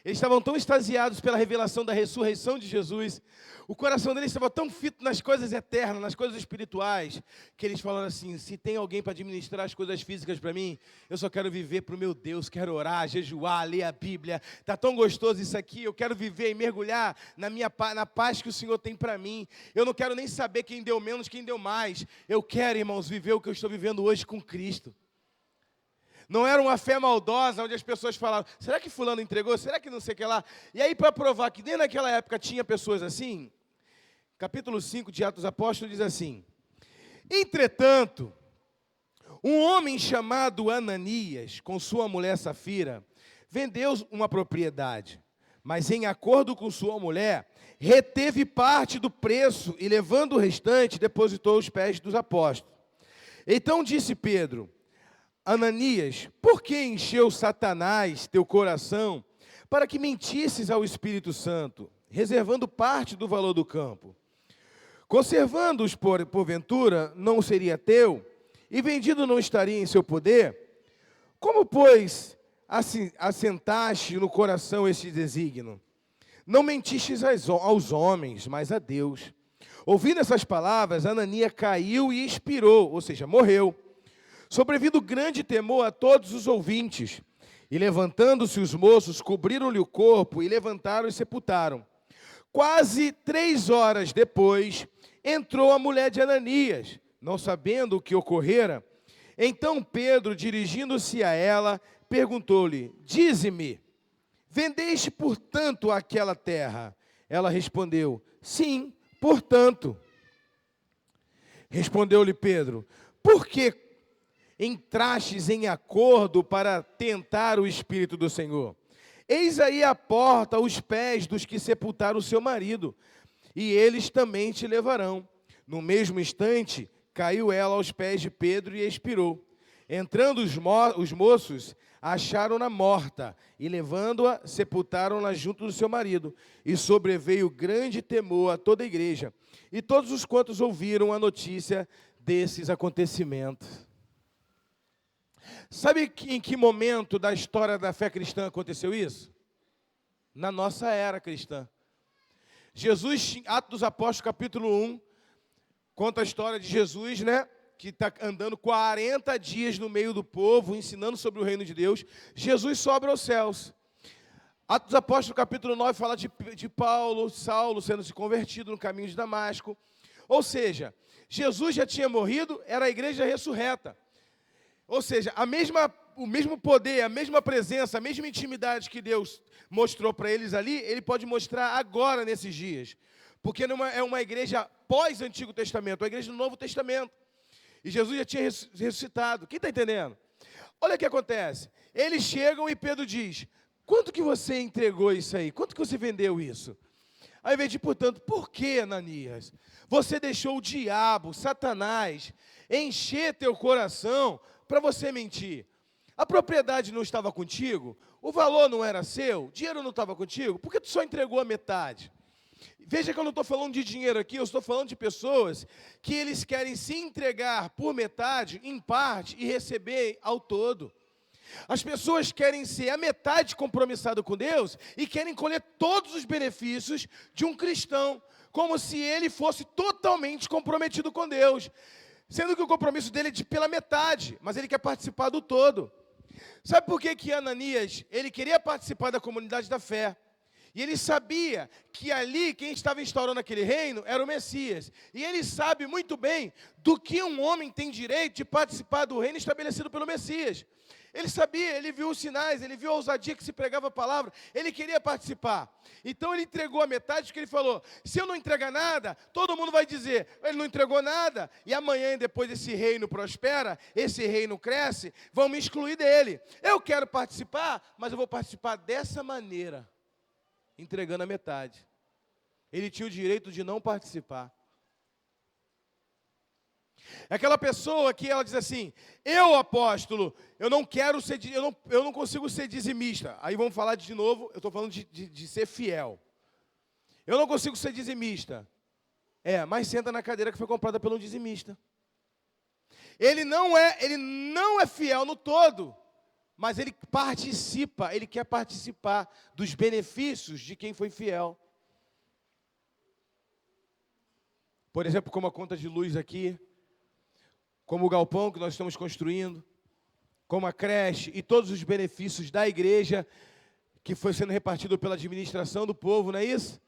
eles estavam tão extasiados pela revelação da ressurreição de Jesus, o coração deles estava tão fito nas coisas eternas, nas coisas espirituais, que eles falaram assim: se tem alguém para administrar as coisas físicas para mim, eu só quero viver para o meu Deus, quero orar, jejuar, ler a Bíblia, está tão gostoso isso aqui, eu quero viver e mergulhar na paz que o Senhor tem para mim, eu não quero nem saber quem deu menos, quem deu mais, eu quero, irmãos, viver o que eu estou vivendo hoje com Cristo. Não era uma fé maldosa, onde as pessoas falavam: será que fulano entregou? Será que não sei o que lá? E aí, para provar que nem naquela época tinha pessoas assim, capítulo 5 de Atos dos Apóstolos diz assim: entretanto, um homem chamado Ananias, com sua mulher Safira, vendeu uma propriedade, mas em acordo com sua mulher, reteve parte do preço e, levando o restante, depositou aos pés dos apóstolos. Então disse Pedro: Ananias, por que encheu Satanás teu coração para que mentisses ao Espírito Santo, reservando parte do valor do campo? Conservando-os, porventura, não seria teu, e vendido não estaria em seu poder? Como, pois, assentaste no coração este desígnio? Não mentistes aos homens, mas a Deus. Ouvindo essas palavras, Ananias caiu e expirou, ou seja, morreu. Sobrevindo grande temor a todos os ouvintes, e levantando-se os moços, cobriram-lhe o corpo, e levantaram e sepultaram. Quase 3 horas depois, entrou a mulher de Ananias, não sabendo o que ocorrera. Então Pedro, dirigindo-se a ela, perguntou-lhe: dize-me, vendeste portanto aquela terra? Ela respondeu: sim, portanto. Respondeu-lhe Pedro: por que entrastes em acordo para tentar o Espírito do Senhor? Eis aí a porta aos pés dos que sepultaram o seu marido, e eles também te levarão. No mesmo instante, caiu ela aos pés de Pedro e expirou. Entrando os moços, acharam-na morta, e levando-a, sepultaram-na junto do seu marido. E sobreveio grande temor a toda a igreja, e todos os quantos ouviram a notícia desses acontecimentos. Sabe em que momento da história da fé cristã aconteceu isso? Na nossa era cristã. Jesus, Atos dos Apóstolos, capítulo 1, conta a história de Jesus, né? Que está andando 40 dias no meio do povo, ensinando sobre o reino de Deus. Jesus sobe aos céus. Atos dos Apóstolos, capítulo 9, fala de Paulo, Saulo, sendo se convertido no caminho de Damasco. Ou seja, Jesus já tinha morrido, era a igreja ressurreta. Ou seja, o mesmo poder, a mesma presença, a mesma intimidade que Deus mostrou para eles ali, Ele pode mostrar agora, nesses dias. Porque é uma igreja pós-Antigo Testamento, uma igreja do Novo Testamento. E Jesus já tinha ressuscitado. Quem está entendendo? Olha o que acontece. Eles chegam e Pedro diz: quanto que você entregou isso aí? Quanto que você vendeu isso? Ao invés de, portanto, por que, Ananias? Você deixou o diabo, Satanás, encher teu coração para você mentir. A propriedade não estava contigo, o valor não era seu, o dinheiro não estava contigo, por que tu só entregou a metade? Veja que eu não estou falando de dinheiro aqui, eu estou falando de pessoas que eles querem se entregar por metade, em parte, e receber ao todo. As pessoas querem ser a metade compromissado com Deus e querem colher todos os benefícios de um cristão, como se ele fosse totalmente comprometido com Deus. Sendo que o compromisso dele é pela metade, mas ele quer participar do todo. Sabe por que que Ananias, ele queria participar da comunidade da fé? E ele sabia que ali, quem estava instaurando aquele reino, era o Messias. E ele sabe muito bem do que um homem tem direito de participar do reino estabelecido pelo Messias. Ele sabia, ele viu os sinais, ele viu a ousadia que se pregava a palavra, ele queria participar. Então ele entregou a metade, porque ele falou, se eu não entregar nada, todo mundo vai dizer, ele não entregou nada, e amanhã depois esse reino prospera, esse reino cresce, vão me excluir dele. Eu quero participar, mas eu vou participar dessa maneira, entregando a metade. Ele tinha o direito de não participar. É aquela pessoa que ela diz assim, eu apóstolo, eu não consigo ser dizimista. Aí vamos falar de novo, eu estou falando de ser fiel. Eu não consigo ser dizimista. Mas senta na cadeira que foi comprada pelo dizimista. Ele não é fiel no todo, mas ele participa, ele quer participar dos benefícios de quem foi fiel. Por exemplo, como a conta de luz aqui, como o galpão que nós estamos construindo, como a creche e todos os benefícios da igreja que foi sendo repartido pela administração do povo, não é isso?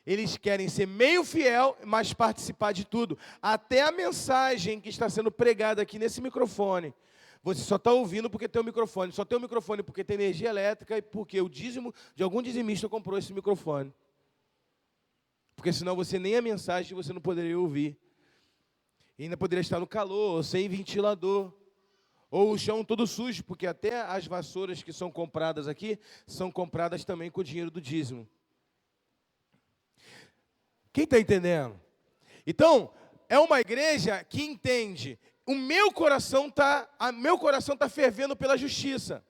Eles querem ser meio fiel, mas participar de tudo. Até a mensagem que está sendo pregada aqui nesse microfone. Você só está ouvindo porque tem um microfone. Só tem um microfone porque tem energia elétrica e porque o dízimo de algum dizimista comprou esse microfone. Porque senão você nem a mensagem você não poderia ouvir. E ainda poderia estar no calor, ou sem ventilador. Ou o chão todo sujo, porque até as vassouras que são compradas aqui, são compradas também com o dinheiro do dízimo. Quem está entendendo? Então, é uma igreja que entende, meu coração está fervendo pela justiça.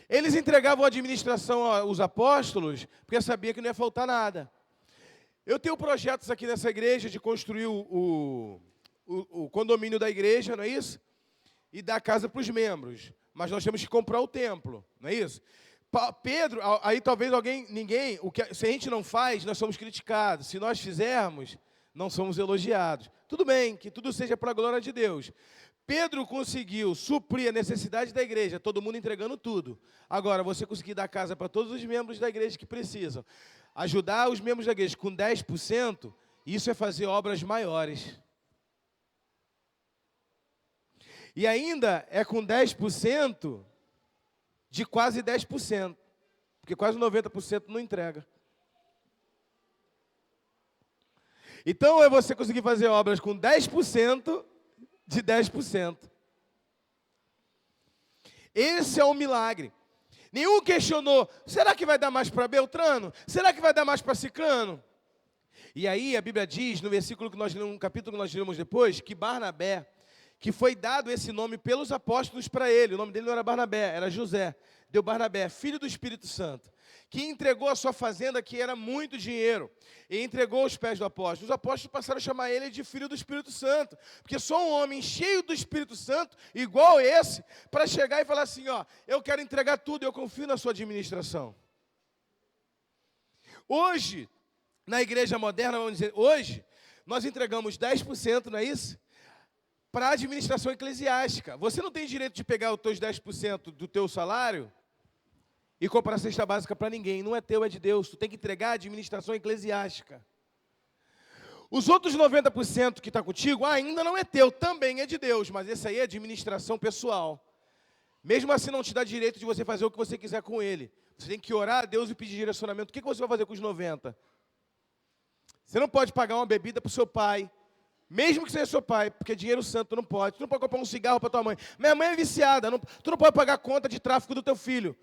Eles entregavam a administração aos apóstolos, porque sabia que não ia faltar nada. Eu tenho projetos aqui nessa igreja de construir o condomínio da igreja, não é isso? E dar casa para os membros. Mas nós temos que comprar o templo, não é isso? Pedro, aí talvez se a gente não faz, nós somos criticados. Se nós fizermos, não somos elogiados. Tudo bem, que tudo seja para a glória de Deus. Pedro conseguiu suprir a necessidade da igreja, todo mundo entregando tudo. Agora, você conseguir dar casa para todos os membros da igreja que precisam. Ajudar os membros da igreja com 10%, isso é fazer obras maiores. E ainda é com 10% de quase 10%, porque quase 90% não entrega. Então é você conseguir fazer obras com 10% de 10%. Esse é um milagre. Nenhum questionou, será que vai dar mais para Beltrano? Será que vai dar mais para Cicrano? E aí a Bíblia diz, no versículo que nós lemos, no capítulo que nós lemos depois, que Barnabé, que foi dado esse nome pelos apóstolos para ele, o nome dele não era Barnabé, era José, deu Barnabé, filho do Espírito Santo, que entregou a sua fazenda, que era muito dinheiro, e entregou aos pés do apóstolo. Os apóstolos passaram a chamar ele de filho do Espírito Santo, porque só um homem cheio do Espírito Santo, igual esse, para chegar e falar assim, eu quero entregar tudo, eu confio na sua administração. Hoje, na igreja moderna, vamos dizer, hoje, nós entregamos 10%, não é isso? Para a administração eclesiástica. Você não tem direito de pegar os teus 10% do teu salário e comprar cesta básica para ninguém. Não é teu, é de Deus. Tu tem que entregar a administração eclesiástica. Os outros 90% que está contigo ainda não é teu, também é de Deus. Mas esse aí é administração pessoal. Mesmo assim não te dá direito de você fazer o que você quiser com ele. Você tem que orar a Deus e pedir direcionamento. O que você vai fazer com os 90%? Você não pode pagar uma bebida para o seu pai. Mesmo que seja seu pai, porque dinheiro santo tu não pode. Tu não pode comprar um cigarro para tua mãe. Minha mãe é viciada. Tu não pode pagar conta de tráfico do teu filho.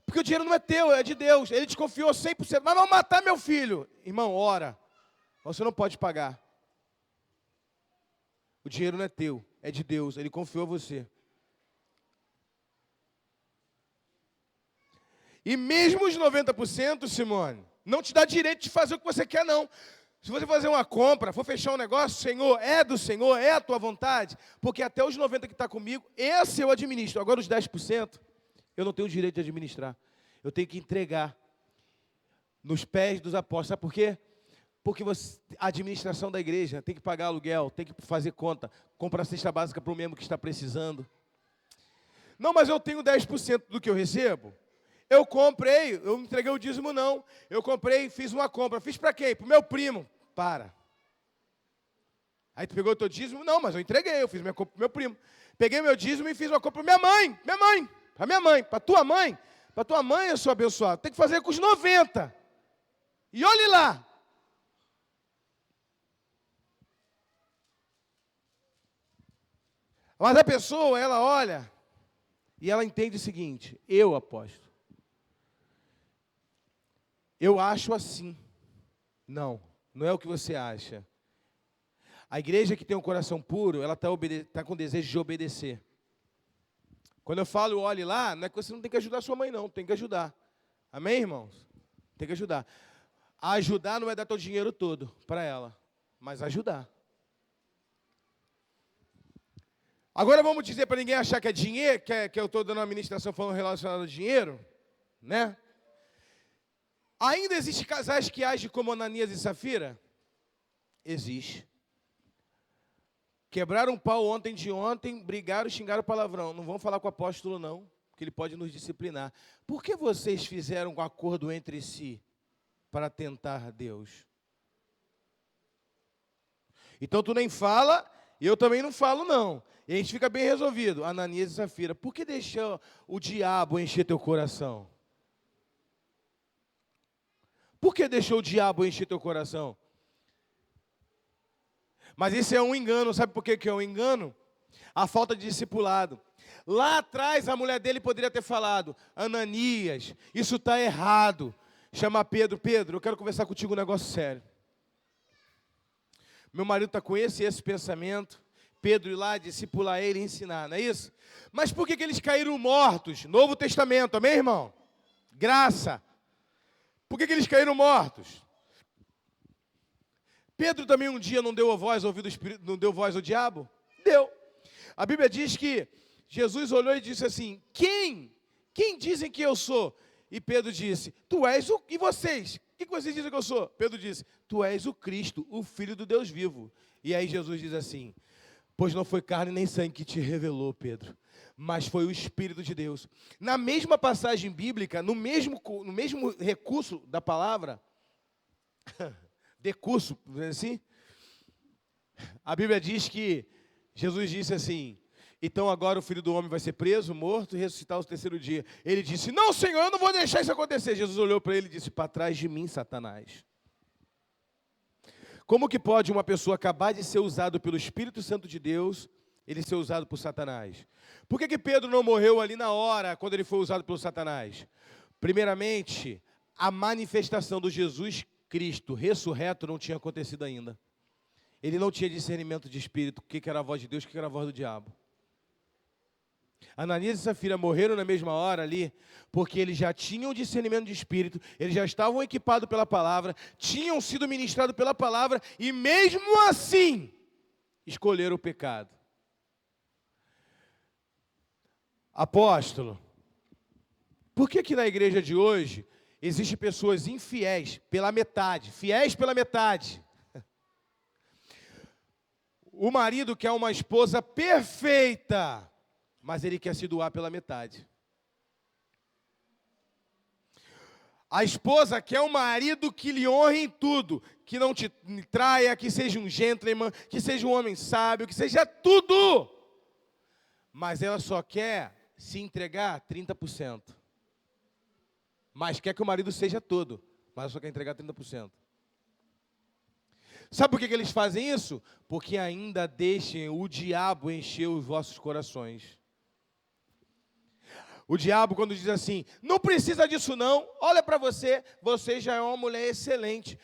Porque o dinheiro não é teu, é de Deus. Ele te confiou 100%. Mas vão matar meu filho. Irmão, ora. Você não pode pagar. O dinheiro não é teu, é de Deus. Ele confiou a você. E mesmo os 90%, Simone, não te dá direito de fazer o que você quer, não. Se você fazer uma compra, for fechar um negócio, Senhor, é do Senhor, é a tua vontade, porque até os 90% que está comigo, esse eu administro. Agora os 10%, eu não tenho o direito de administrar. Eu tenho que entregar nos pés dos apóstolos. Sabe por quê? Porque a administração da igreja tem que pagar aluguel, tem que fazer conta, comprar cesta básica para o membro que está precisando. Não, mas eu tenho 10% do que eu recebo. Eu entreguei o dízimo não. Eu comprei, fiz uma compra. Fiz para quem? Para o meu primo. Para. Aí tu pegou o teu dízimo? Não, mas eu entreguei, eu fiz minha compra para o meu primo. Peguei meu dízimo e fiz uma compra para minha mãe. Para minha mãe. Para tua mãe. Para tua mãe eu sou abençoado. Tem que fazer com os 90. E olhe lá. Mas a pessoa, ela olha e ela entende o seguinte: eu, apóstolo, eu acho assim. Não, não é o que você acha. A igreja que tem um coração puro, ela está com desejo de obedecer. Quando eu falo olhe lá, não é que você não tem que ajudar sua mãe, não. Tem que ajudar. Amém, irmãos? Tem que ajudar. Ajudar não é dar teu dinheiro todo para ela, mas ajudar. Agora vamos dizer para ninguém achar que é dinheiro, que eu estou dando uma ministração falando relacionado ao dinheiro, né? Ainda existem casais que agem como Ananias e Safira? Existe. Quebraram um pau ontem de ontem, brigaram, xingaram palavrão. Não vão falar com o apóstolo não, porque ele pode nos disciplinar. Por que vocês fizeram um acordo entre si para tentar Deus? Então tu nem fala, e eu também não falo não. E a gente fica bem resolvido. Ananias e Safira, por que deixou o diabo encher teu coração? Por que deixou o diabo encher teu coração? Mas isso é um engano. Sabe por que é um engano? A falta de discipulado. Lá atrás a mulher dele poderia ter falado: Ananias, isso está errado. Chamar Pedro: Pedro, eu quero conversar contigo um negócio sério. Meu marido está com esse pensamento. Pedro ir lá, discipular ele e ensinar, não é isso? Mas por que eles caíram mortos? Novo Testamento, amém, irmão? Graça. Por que eles caíram mortos? Pedro também um dia não deu voz ao ouvido do Espírito, não deu voz ao diabo? Deu. A Bíblia diz que Jesus olhou e disse assim: Quem dizem que eu sou? E Pedro disse: Tu és o... E vocês? O que vocês dizem que eu sou? Pedro disse: Tu és o Cristo, o Filho do Deus vivo. E aí Jesus diz assim: Pois não foi carne nem sangue que te revelou, Pedro, mas foi o Espírito de Deus. Na mesma passagem bíblica, no mesmo recurso da palavra, decurso, assim, a Bíblia diz que Jesus disse assim: então agora o Filho do Homem vai ser preso, morto e ressuscitar ao terceiro dia. Ele disse: não, Senhor, eu não vou deixar isso acontecer. Jesus olhou para ele e disse: para trás de mim, Satanás. Como que pode uma pessoa acabar de ser usado pelo Espírito Santo de Deus, ele ser usado por Satanás? Por que Pedro não morreu ali na hora, quando ele foi usado pelo Satanás? Primeiramente, a manifestação do Jesus Cristo ressurreto não tinha acontecido ainda. Ele não tinha discernimento de espírito, o que era a voz de Deus, o que era a voz do diabo. Ananias e Safira morreram na mesma hora ali, porque eles já tinham discernimento de espírito, eles já estavam equipados pela palavra, tinham sido ministrados pela palavra, e mesmo assim, escolheram o pecado. Apóstolo, por que na igreja de hoje, existem pessoas infiéis pela metade, fiéis pela metade? O marido quer uma esposa perfeita, mas ele quer se doar pela metade. A esposa quer um marido que lhe honre em tudo, que não te traia, que seja um gentleman, que seja um homem sábio, que seja tudo. Mas ela só quer se entregar 30%. Mas quer que o marido seja todo, mas ela só quer entregar 30%. Sabe por que eles fazem isso? Porque ainda deixem o diabo encher os vossos corações. O diabo, quando diz assim: não precisa disso não, olha para você, você já é uma mulher excelente.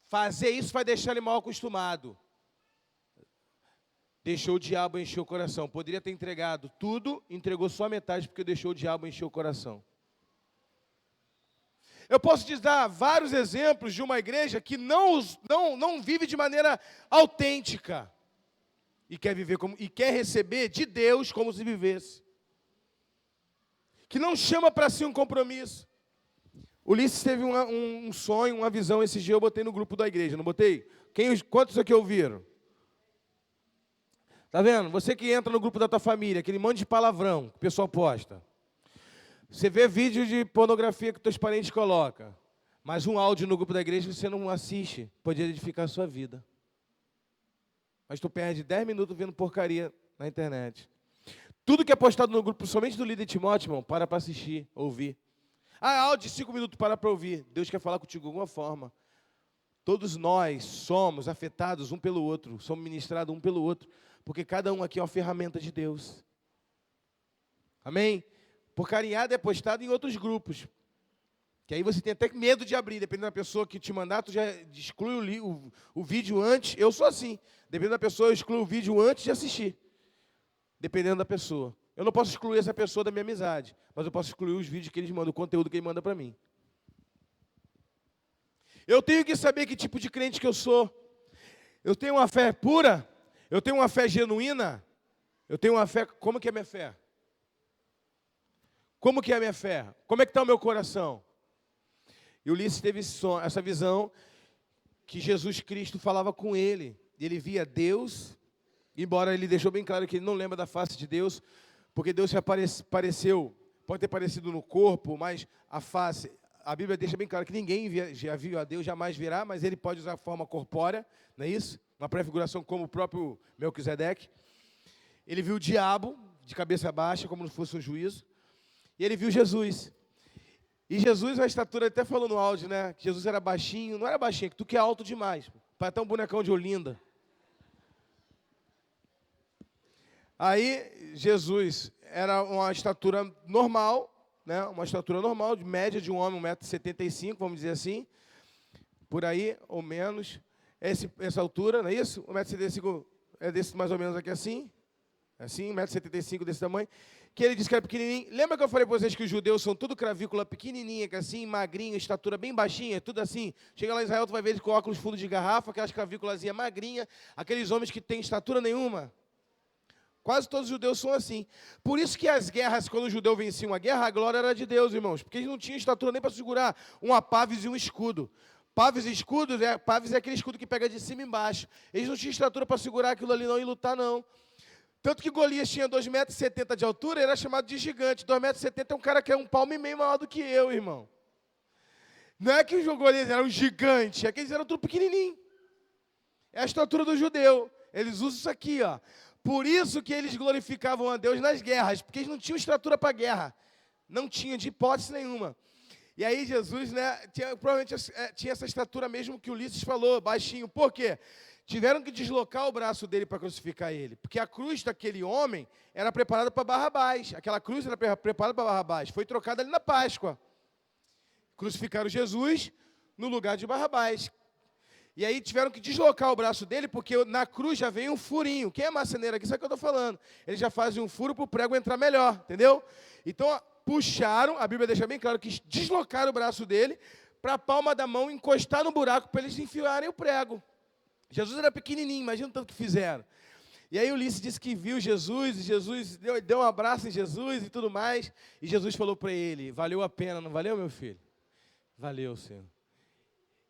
Fazer isso vai deixar ele mal acostumado. Deixou o diabo encher o coração. Poderia ter entregado tudo, entregou só a metade, porque deixou o diabo encher o coração. Eu posso te dar vários exemplos de uma igreja que não vive de maneira autêntica. E quer receber de Deus como se vivesse. Que não chama para si um compromisso. Ulisses teve um sonho, uma visão, esse dia eu botei no grupo da igreja, não botei? Quantos aqui ouviram? Tá vendo? Você que entra no grupo da tua família, aquele monte de palavrão que o pessoal posta. Você vê vídeo de pornografia que teus parentes colocam. Mas um áudio no grupo da igreja você não assiste. Pode edificar a sua vida. Mas tu perde 10 minutos vendo porcaria na internet. Tudo que é postado no grupo, somente do líder Timóteo, irmão, para assistir, ouvir. Áudio de 5 minutos, para ouvir. Deus quer falar contigo de alguma forma. Todos nós somos afetados um pelo outro, somos ministrados um pelo outro, porque cada um aqui é uma ferramenta de Deus. Amém? Porcariada é postado em outros grupos, que aí você tem até medo de abrir, dependendo da pessoa que te mandar, tu já exclui o vídeo antes. Eu sou assim, dependendo da pessoa, eu excluo o vídeo antes de assistir, dependendo da pessoa. Eu não posso excluir essa pessoa da minha amizade, mas eu posso excluir os vídeos que eles mandam, o conteúdo que ele manda para mim. Eu tenho que saber que tipo de crente que eu sou. Eu tenho uma fé pura? Eu tenho uma fé genuína? Eu tenho uma fé... Como que é a minha fé? Como que é a minha fé? Como é que está o meu coração? E Ulisses teve essa visão que Jesus Cristo falava com ele. Ele via Deus, embora ele deixou bem claro que ele não lembra da face de Deus, porque Deus se apareceu, pode ter aparecido no corpo, mas a face... A Bíblia deixa bem claro que ninguém já viu a Deus, jamais virá, mas ele pode usar a forma corpórea, não é isso? Uma prefiguração como o próprio Melquisedeque. Ele viu o diabo de cabeça baixa, como se fosse um juízo. E ele viu Jesus. E Jesus, a estatura, até falou no áudio, né? Que Jesus era baixinho. Não era baixinho, que tu que é alto demais. Para até um bonecão de Olinda. Aí, Jesus era uma estatura normal, né? Uma estatura normal, de média de um homem, 1,75 m, vamos dizer assim. Por aí, ou menos. Essa altura, não é isso? 1,75 m é desse mais ou menos aqui assim. Assim, 1,75 m desse tamanho. Que ele disse que era pequenininho. Lembra que eu falei para vocês que os judeus são tudo cravícula pequenininha, que assim, magrinha, estatura bem baixinha, tudo assim. Chega lá em Israel, tu vai ver eles com óculos fundo de garrafa, aquelas cravículazinhas magrinhas, aqueles homens que têm estatura nenhuma. Quase todos os judeus são assim. Por isso que as guerras, quando o judeu vencia uma guerra, a glória era de Deus, irmãos. Porque eles não tinham estatura nem para segurar uma paves e um escudo. Paves e escudos, paves é aquele escudo que pega de cima e embaixo. Eles não tinham estatura para segurar aquilo ali não e lutar, não. Tanto que Golias tinha 2,70 m de altura, ele era chamado de gigante. 2,70 m é um cara que é 1,5 palmo maior do que eu, irmão. Não é que os Golias eram gigantes, é que eles eram tudo pequenininho. É a estatura do judeu. Eles usam isso aqui, ó. Por isso que eles glorificavam a Deus nas guerras, porque eles não tinham estatura para a guerra. Não tinha, de hipótese nenhuma. E aí Jesus, né, provavelmente tinha essa estatura mesmo que Ulisses falou, baixinho. Por quê? Tiveram que deslocar o braço dele para crucificar ele. Porque a cruz daquele homem era preparada para Barrabás. Aquela cruz era preparada para Barrabás. Foi trocada ali na Páscoa. Crucificaram Jesus no lugar de Barrabás. E aí tiveram que deslocar o braço dele, porque na cruz já vem um furinho. Quem é marceneiro aqui sabe o que eu estou falando. Eles já fazem um furo para o prego entrar melhor, entendeu? Então, puxaram, a Bíblia deixa bem claro que deslocaram o braço dele para a palma da mão encostar no buraco para eles enfiarem o prego. Jesus era pequenininho, imagina o tanto que fizeram. E aí Ulisses disse que viu Jesus, e Jesus deu um abraço em Jesus e tudo mais. E Jesus falou para ele, valeu a pena, não valeu, meu filho? Valeu, Senhor.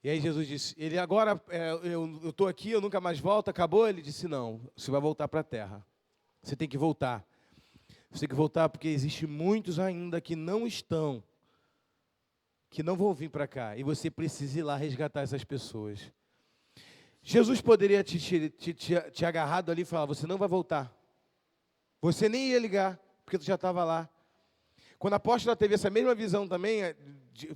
E aí Jesus disse, ele agora, eu estou aqui, eu nunca mais volto, acabou? Ele disse, não, você vai voltar para a terra. Você tem que voltar. Você tem que voltar porque existem muitos ainda que não estão, que não vão vir para cá. E você precisa ir lá resgatar essas pessoas. Jesus poderia te agarrado ali e falar, você não vai voltar. Você nem ia ligar, porque tu já estava lá. Quando a apóstola teve essa mesma visão também,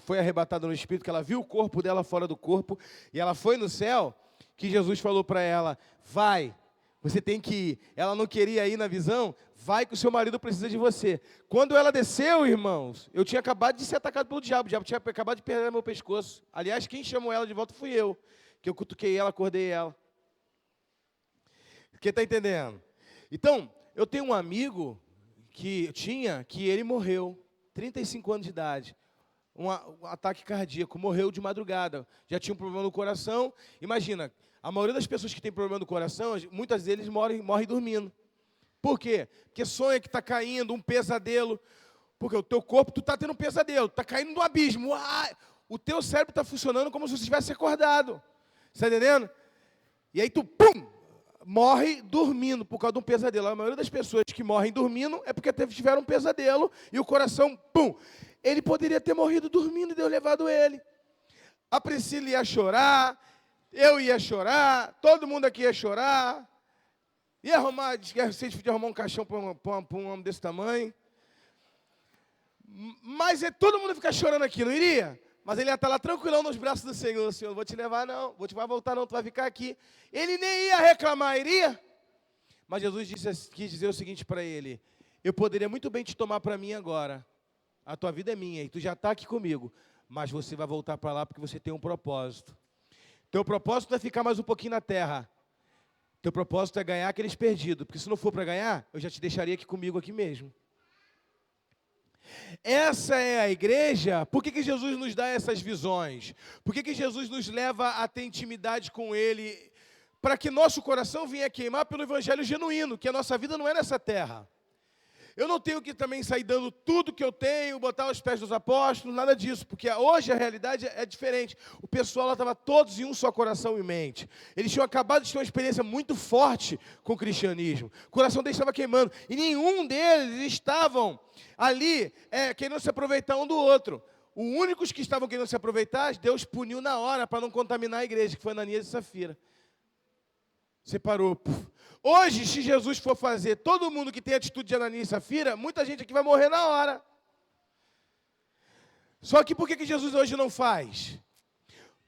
foi arrebatada no Espírito, que ela viu o corpo dela fora do corpo, e ela foi no céu, que Jesus falou para ela, vai, você tem que ir. Ela não queria ir na visão, vai que o seu marido precisa de você. Quando ela desceu, irmãos, eu tinha acabado de ser atacado pelo diabo, o diabo tinha acabado de perder meu pescoço. Aliás, quem chamou ela de volta fui eu, que eu cutuquei ela, acordei ela. Quem está entendendo? Então, eu tenho um amigo que ele morreu, 35 anos de idade, um ataque cardíaco, morreu de madrugada, já tinha um problema no coração. Imagina, a maioria das pessoas que tem problema no coração, muitas deles morrem dormindo. Por quê? Porque sonha que está caindo, um pesadelo, porque o teu corpo, tu está tendo um pesadelo, está caindo no abismo, o teu cérebro está funcionando como se você estivesse acordado, está entendendo? E aí tu, pum, morre dormindo por causa de um pesadelo. A maioria das pessoas que morrem dormindo é porque tiveram um pesadelo e o coração, pum. Ele poderia ter morrido dormindo e Deus levado ele. A Priscila ia chorar, eu ia chorar, todo mundo aqui ia chorar. Ia arrumar, de arrumar um caixão para um homem desse tamanho. Mas todo mundo ia ficar chorando aqui, não iria? Mas ele ia estar lá tranquilão nos braços do Senhor. Senhor, não vou te levar não, vai voltar não, tu vai ficar aqui. Ele nem ia reclamar, iria? Mas Jesus quis dizer o seguinte para ele: eu poderia muito bem te tomar para mim agora. A tua vida é minha e tu já está aqui comigo. Mas você vai voltar para lá porque você tem um propósito. Teu propósito não é ficar mais um pouquinho na terra. Teu propósito é ganhar aqueles perdidos. Porque se não for para ganhar, eu já te deixaria aqui comigo aqui mesmo. Essa é a igreja. Por que Jesus nos dá essas visões? Por que Jesus nos leva a ter intimidade com Ele? Para que nosso coração venha queimar pelo evangelho genuíno, que a nossa vida não é nessa terra. Eu não tenho que também sair dando tudo que eu tenho, botar aos pés dos apóstolos, nada disso, porque hoje a realidade é diferente. O pessoal estava todos em um só coração e mente. Eles tinham acabado de ter uma experiência muito forte com o cristianismo. O coração deles estava queimando. E nenhum deles estavam ali querendo se aproveitar um do outro. Os únicos que estavam querendo se aproveitar, Deus puniu na hora para não contaminar a igreja, que foi Ananias e Safira. Separou. Hoje, se Jesus for fazer todo mundo que tem atitude de Ananias e Safira, muita gente aqui vai morrer na hora. Só que por que Jesus hoje não faz?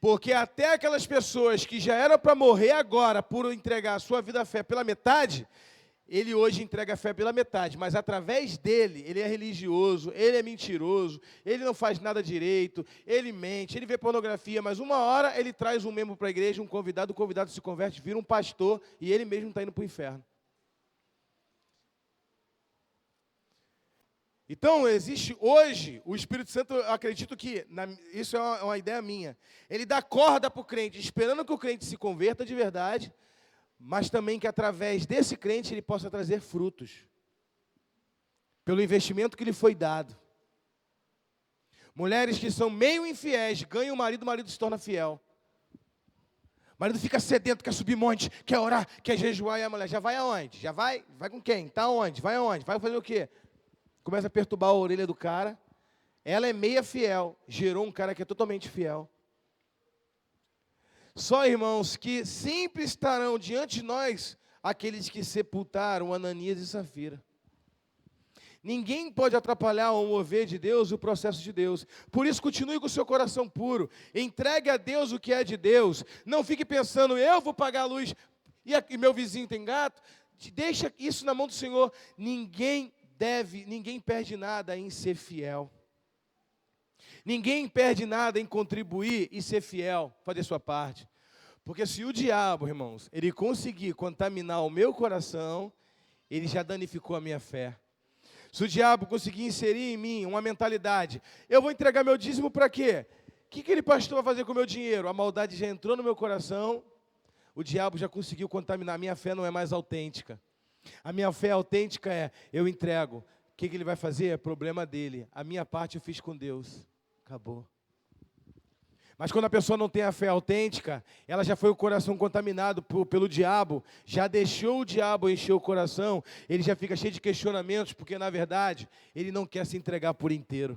Porque até aquelas pessoas que já eram para morrer agora por entregar a sua vida à fé pela metade, ele hoje entrega a fé pela metade, mas através dele, ele é religioso, ele é mentiroso, ele não faz nada direito, ele mente, ele vê pornografia, mas uma hora ele traz um membro para a igreja, o convidado se converte, vira um pastor e ele mesmo está indo para o inferno. Então, existe hoje, o Espírito Santo, eu acredito que, isso é uma ideia minha, ele dá corda para o crente, esperando que o crente se converta de verdade, mas também que através desse crente ele possa trazer frutos, pelo investimento que lhe foi dado. Mulheres que são meio infiéis, ganham o marido se torna fiel. O marido fica sedento, quer subir monte, quer orar, quer jejuar, e a mulher já vai aonde? Já vai? Vai com quem? Está onde? Vai aonde? Vai fazer o quê? Começa a perturbar a orelha do cara. Ela é meia fiel, gerou um cara que é totalmente fiel. Só, irmãos, que sempre estarão diante de nós aqueles que sepultaram Ananias e Safira. Ninguém pode atrapalhar o mover de Deus e o processo de Deus. Por isso, continue com o seu coração puro. Entregue a Deus o que é de Deus. Não fique pensando, eu vou pagar a luz e meu vizinho tem gato. Deixa isso na mão do Senhor. Ninguém perde nada em ser fiel. Ninguém perde nada em contribuir e ser fiel, fazer sua parte. Porque se o diabo, irmãos, ele conseguir contaminar o meu coração, ele já danificou a minha fé. Se o diabo conseguir inserir em mim uma mentalidade, eu vou entregar meu dízimo para quê? O que aquele pastor vai fazer com o meu dinheiro? A maldade já entrou no meu coração, o diabo já conseguiu contaminar, a minha fé não é mais autêntica. A minha fé autêntica é, eu entrego. O que ele vai fazer? É problema dele. A minha parte eu fiz com Deus. Acabou. Mas quando a pessoa não tem a fé autêntica, ela já foi o coração contaminado pelo diabo, já deixou o diabo encher o coração, ele já fica cheio de questionamentos, porque na verdade, ele não quer se entregar por inteiro.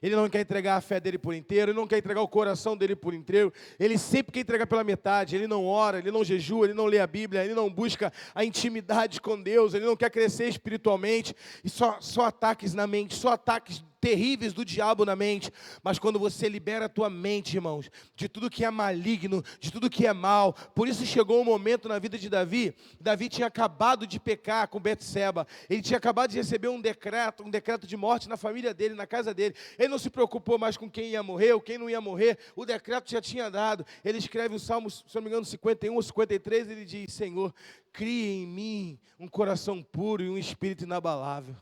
Ele não quer entregar a fé dele por inteiro, ele não quer entregar o coração dele por inteiro, ele sempre quer entregar pela metade, ele não ora, ele não jejua, ele não lê a Bíblia, ele não busca a intimidade com Deus, ele não quer crescer espiritualmente, e só ataques na mente, só ataques terríveis do diabo na mente. Mas quando você libera a tua mente, irmãos, de tudo que é maligno, de tudo que é mal, por isso chegou um momento na vida de Davi, Davi tinha acabado de pecar com Betseba, ele tinha acabado de receber um decreto de morte na família dele, na casa dele, ele não se preocupou mais com quem ia morrer ou quem não ia morrer, o decreto já tinha dado. Ele escreve o Salmo, se não me engano, 51 ou 53, ele diz, Senhor, cria em mim um coração puro e um espírito inabalável.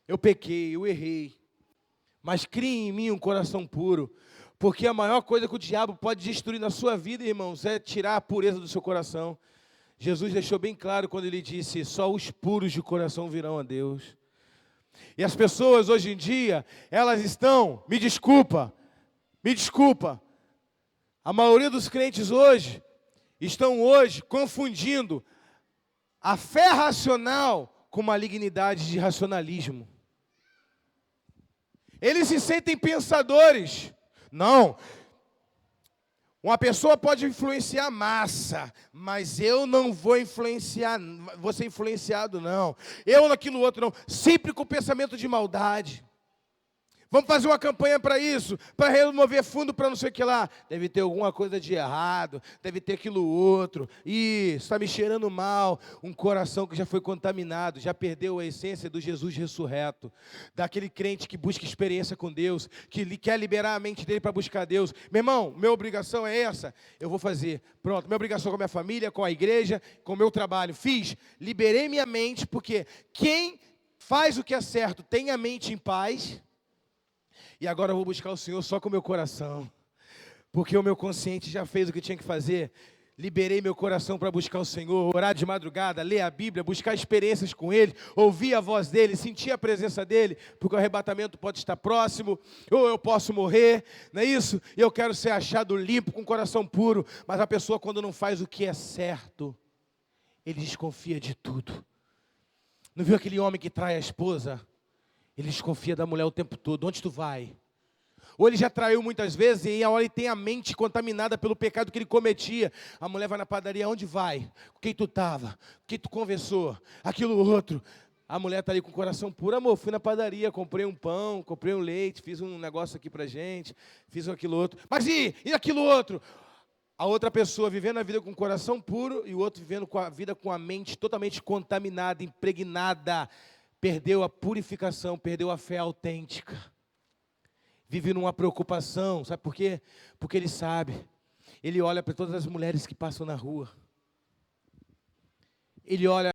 Eu pequei, eu errei, mas crie em mim um coração puro, porque a maior coisa que o diabo pode destruir na sua vida, irmãos, é tirar a pureza do seu coração. Jesus deixou bem claro quando ele disse, só os puros de coração virão a Deus. E as pessoas hoje em dia, elas estão, me desculpa, A maioria dos crentes hoje estão confundindo a fé racional com malignidade de racionalismo. Eles se sentem pensadores. Não. Uma pessoa pode influenciar a massa, mas eu não vou ser influenciado, não. Eu naquilo outro, não. Sempre com pensamento de maldade. Vamos fazer uma campanha para isso, para remover fundo para não sei o que lá. Deve ter alguma coisa de errado, deve ter aquilo outro. Ih, está me cheirando mal. Um coração que já foi contaminado, já perdeu a essência do Jesus ressurreto. Daquele crente que busca experiência com Deus, que quer liberar a mente dele para buscar Deus. Meu irmão, minha obrigação é essa, eu vou fazer. Pronto, minha obrigação com a minha família, com a igreja, com o meu trabalho. Fiz, liberei minha mente, porque quem faz o que é certo tem a mente em paz. E agora eu vou buscar o Senhor só com o meu coração. Porque o meu consciente já fez o que tinha que fazer. Liberei meu coração para buscar o Senhor, orar de madrugada, ler a Bíblia, buscar experiências com Ele, ouvir a voz dEle, sentir a presença dEle, porque o arrebatamento pode estar próximo, ou eu posso morrer, não é isso? E eu quero ser achado limpo, com o coração puro. Mas a pessoa, quando não faz o que é certo, ele desconfia de tudo. Não viu aquele homem que trai a esposa? Ele desconfia da mulher o tempo todo. Onde tu vai? Ou ele já traiu muitas vezes e a hora ele tem a mente contaminada pelo pecado que ele cometia. A mulher vai na padaria, onde vai? Com quem tu estava? Com quem tu conversou? Aquilo outro. A mulher está ali com o coração puro. Amor, fui na padaria, comprei um pão, comprei um leite, fiz um negócio aqui pra gente, fiz aquilo outro. Mas e aquilo outro? A outra pessoa vivendo a vida com o coração puro e o outro vivendo a vida com a mente totalmente contaminada, impregnada. Perdeu a purificação, perdeu a fé autêntica. Vive numa preocupação, sabe por quê? Porque ele sabe. Ele olha para todas as mulheres que passam na rua. Ele olha